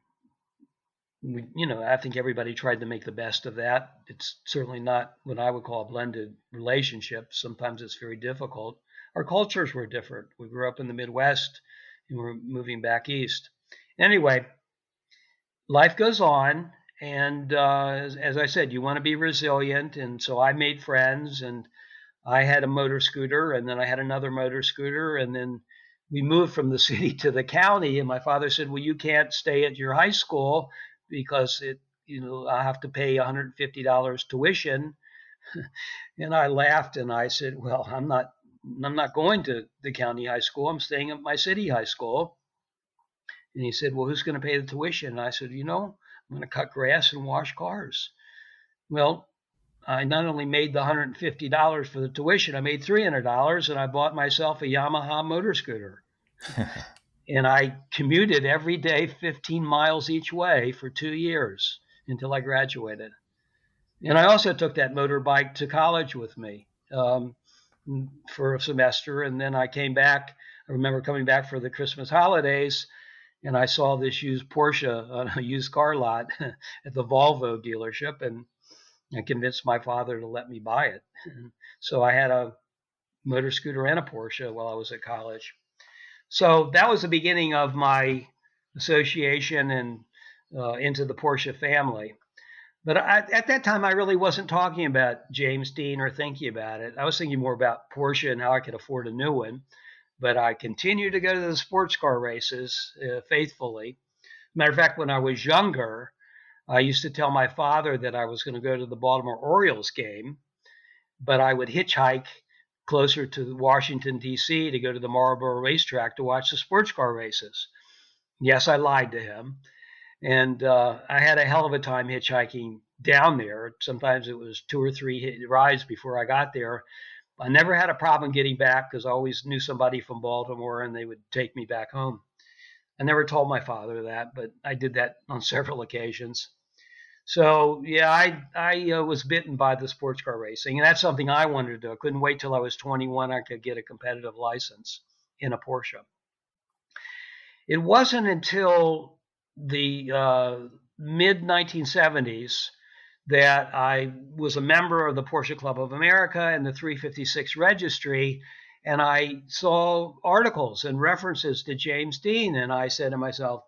think everybody tried to make the best of that. It's certainly not what I would call a blended relationship. Sometimes it's very difficult. Our cultures were different. We grew up in the Midwest and we're moving back east. Anyway, life goes on. And as I said, you want to be resilient. And so I made friends, and I had a motor scooter, and then I had another motor scooter. And then we moved from the city to the county. And my father said, well, you can't stay at your high school because I have to pay $150 tuition. And I laughed and I said, well, I'm not going to the county high school. I'm staying at my city high school. And he said, well, who's going to pay the tuition? And I said, I'm going to cut grass and wash cars. Well, I not only made the $150 for the tuition, I made $300, and I bought myself a Yamaha motor scooter. And I commuted every day 15 miles each way for 2 years until I graduated. And I also took that motorbike to college with me for a semester. And then I came back. I remember coming back for the Christmas holidays, and I saw this used Porsche on a used car lot at the Volvo dealership. And I convinced my father to let me buy it. So I had a motor scooter and a Porsche while I was at college. So that was the beginning of my association and into the Porsche family. But at that time, I really wasn't talking about James Dean or thinking about it. I was thinking more about Porsche and how I could afford a new one. But I continued to go to the sports car races faithfully. Matter of fact, when I was younger, I used to tell my father that I was going to go to the Baltimore Orioles game, but I would hitchhike closer to Washington, D.C. to go to the Marlboro racetrack to watch the sports car races. Yes, I lied to him. And I had a hell of a time hitchhiking down there. Sometimes it was 2 or 3 rides before I got there. I never had a problem getting back because I always knew somebody from Baltimore and they would take me back home. I never told my father that, but I did that on several occasions. So yeah, I was bitten by the sports car racing, and that's something I wanted to do. I couldn't wait till I was 21. I could get a competitive license in a Porsche. It wasn't until the mid 1970s that I was a member of the Porsche Club of America and the 356 registry, and I saw articles and references to James Dean, and I said to myself,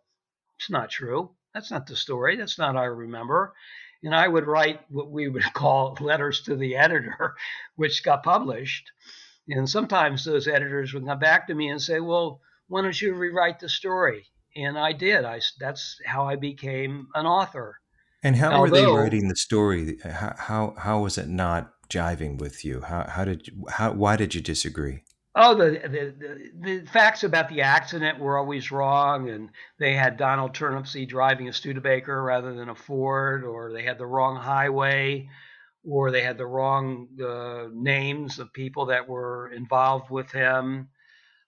it's not true. That's not the story. That's not how I remember. And I would write what we would call letters to the editor, which got published. And sometimes those editors would come back to me and say, well, why don't you rewrite the story? And I did. That's how I became an author. And how were they writing the story? How was it not jiving with you? Why did you disagree? Oh, the facts about the accident were always wrong, and they had Donald Turnipseed driving a Studebaker rather than a Ford, or they had the wrong highway, or they had the wrong names of people that were involved with him,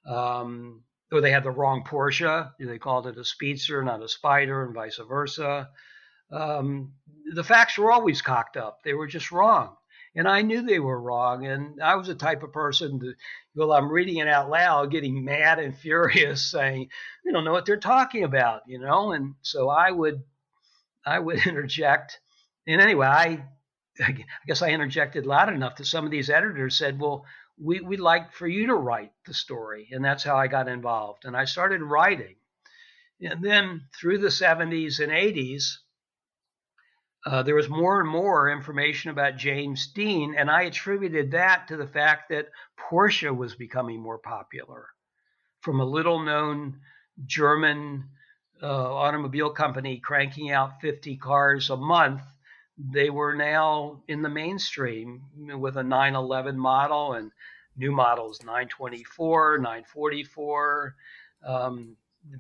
or they had the wrong Porsche. They called it a Speedster, not a Spider, and vice versa. The facts were always cocked up. They were just wrong. And I knew they were wrong. And I was the type of person to, well, I'm reading it out loud, getting mad and furious, saying, they don't know what they're talking about, And so I would interject And anyway, I guess I interjected loud enough that some of these editors said, well, we'd like for you to write the story. And that's how I got involved. And I started writing. And then through the 70s and 80s, there was more and more information about James Dean, and I attributed that to the fact that Porsche was becoming more popular. From a little-known German automobile company cranking out 50 cars a month, they were now in the mainstream with a 911 model and new models 924, 944.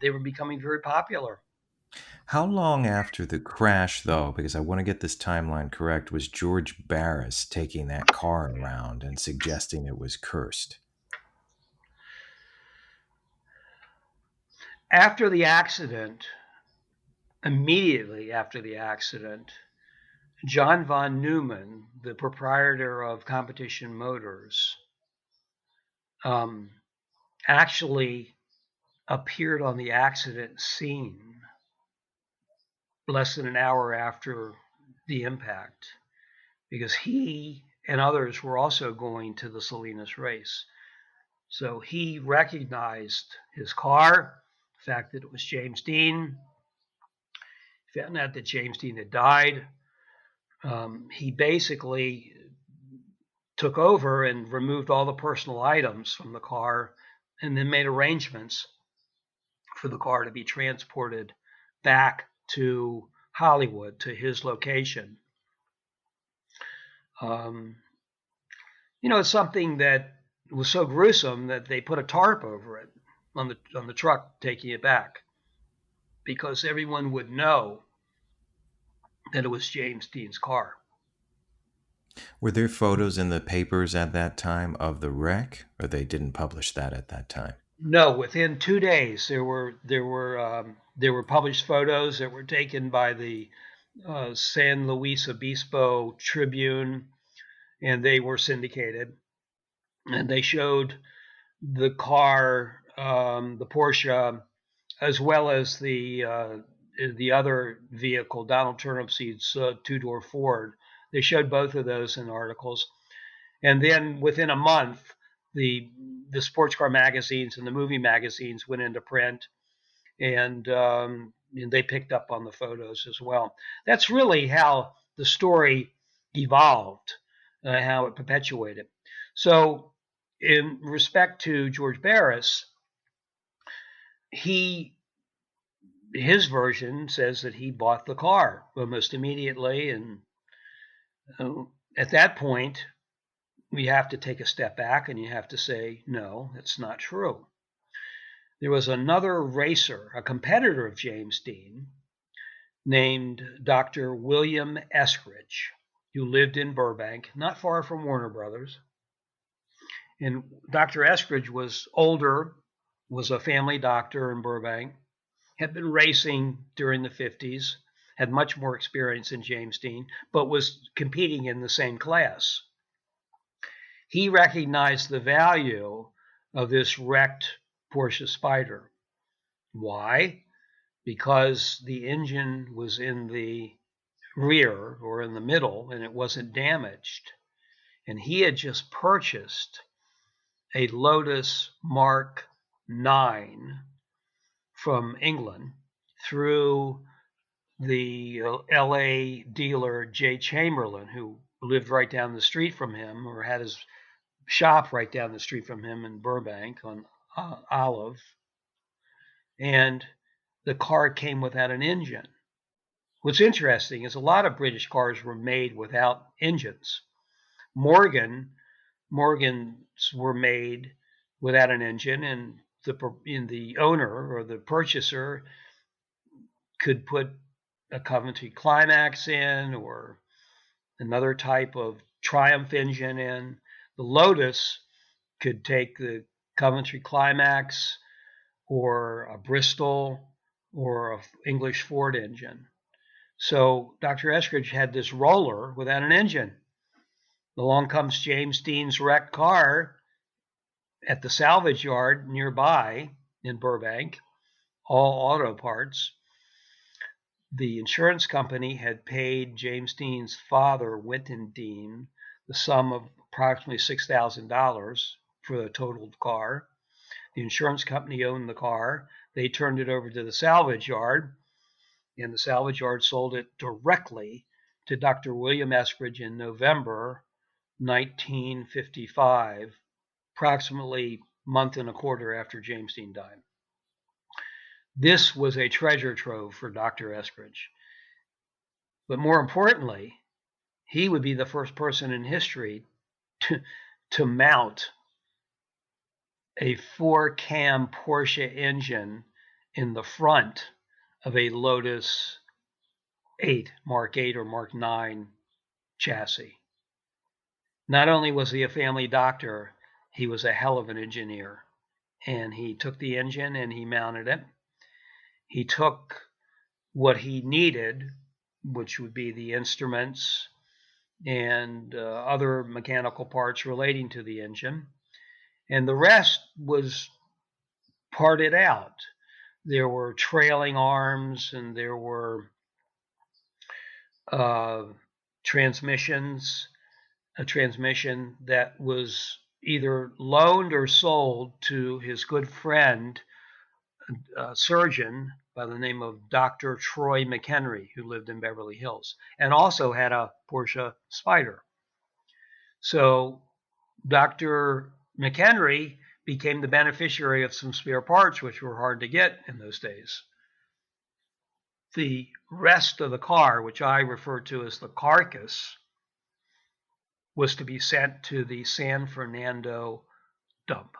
They were becoming very popular. How long after the crash, though, because I want to get this timeline correct, was George Barris taking that car around and suggesting it was cursed? After the accident, immediately after the accident, John von Neumann, the proprietor of Competition Motors, actually appeared on the accident scene less than an hour after the impact, because he and others were also going to the Salinas race. So he recognized his car, the fact that it was James Dean, found out that James Dean had died. He basically took over and removed all the personal items from the car and then made arrangements for the car to be transported back to Hollywood, to his location. It's something that was so gruesome that they put a tarp over it on the truck taking it back, because everyone would know that it was James Dean's car. Were there photos in the papers at that time of the wreck, or they didn't publish that at that time? No, within 2 days there were published photos that were taken by the San Luis Obispo Tribune, and they were syndicated. And they showed the car, the Porsche, as well as the other vehicle, Donald Turnipseed's two-door Ford. They showed both of those in articles. And then within a month, the sports car magazines and the movie magazines went into print, and they picked up on the photos as well. That's really how the story evolved, how it perpetuated. So in respect to George Barris, his version says that he bought the car almost immediately, and at that point, we have to take a step back and you have to say, no, that's not true. There was another racer, a competitor of James Dean, named Dr. William Eskridge, who lived in Burbank, not far from Warner Brothers. And Dr. Eskridge was older, was a family doctor in Burbank, had been racing during the 50s, had much more experience than James Dean, but was competing in the same class. He recognized the value of this wrecked Porsche Spyder. Why? Because the engine was in the rear or in the middle and it wasn't damaged. And he had just purchased a Lotus Mark 9 from England through the LA dealer Jay Chamberlain, who lived right down the street from him, or had his shop right down the street from him in Burbank on Olive. And the car came without an engine. What's interesting is a lot of British cars were made without engines. Morgan's were made without an engine, and the owner or the purchaser could put a Coventry Climax in or another type of Triumph engine in. The Lotus could take the Coventry Climax or a Bristol or an English Ford engine. So Dr. Eskridge had this roller without an engine. Along comes James Dean's wrecked car at the salvage yard nearby in Burbank, all auto parts. The insurance company had paid James Dean's father, Winton Dean, the sum of approximately $6,000 for the totaled car. The insurance company owned the car. They turned it over to the salvage yard, and the salvage yard sold it directly to Dr. William Eskridge in November 1955, approximately a month and a quarter after James Dean died. This was a treasure trove for Dr. Eskridge. But more importantly, he would be the first person in history to mount a 4-cam Porsche engine in the front of a Lotus 8, Mark 8 or Mark 9 chassis. Not only was he a family doctor, he was a hell of an engineer. And he took the engine and he mounted it. He took what he needed, which would be the instruments and other mechanical parts relating to the engine, and the rest was parted out. There were trailing arms, and there were transmissions, a transmission that was either loaned or sold to his good friend, a surgeon by the name of Dr. Troy McHenry, who lived in Beverly Hills, and also had a Porsche Spyder. So Dr. McHenry became the beneficiary of some spare parts, which were hard to get in those days. The rest of the car, which I refer to as the carcass, was to be sent to the San Fernando dump.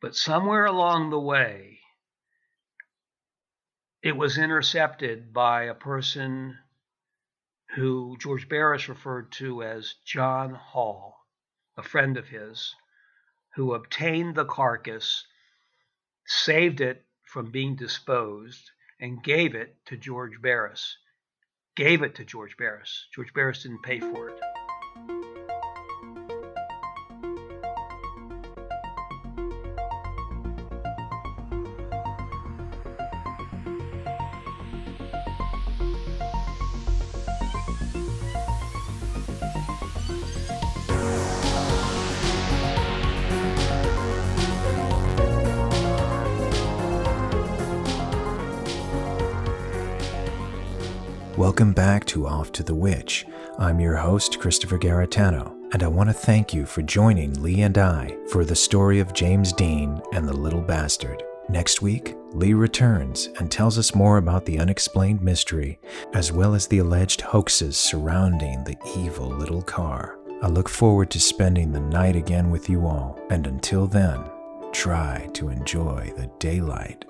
But somewhere along the way, it was intercepted by a person who George Barris referred to as John Hall, a friend of his, who obtained the carcass, saved it from being disposed, and gave it to George Barris. George Barris didn't pay for it. Welcome back to Off to the Witch. I'm your host, Christopher Garitano, and I want to thank you for joining Lee and I for the story of James Dean and the Little Bastard. Next week, Lee returns and tells us more about the unexplained mystery, as well as the alleged hoaxes surrounding the evil little car. I look forward to spending the night again with you all, and until then, try to enjoy the daylight.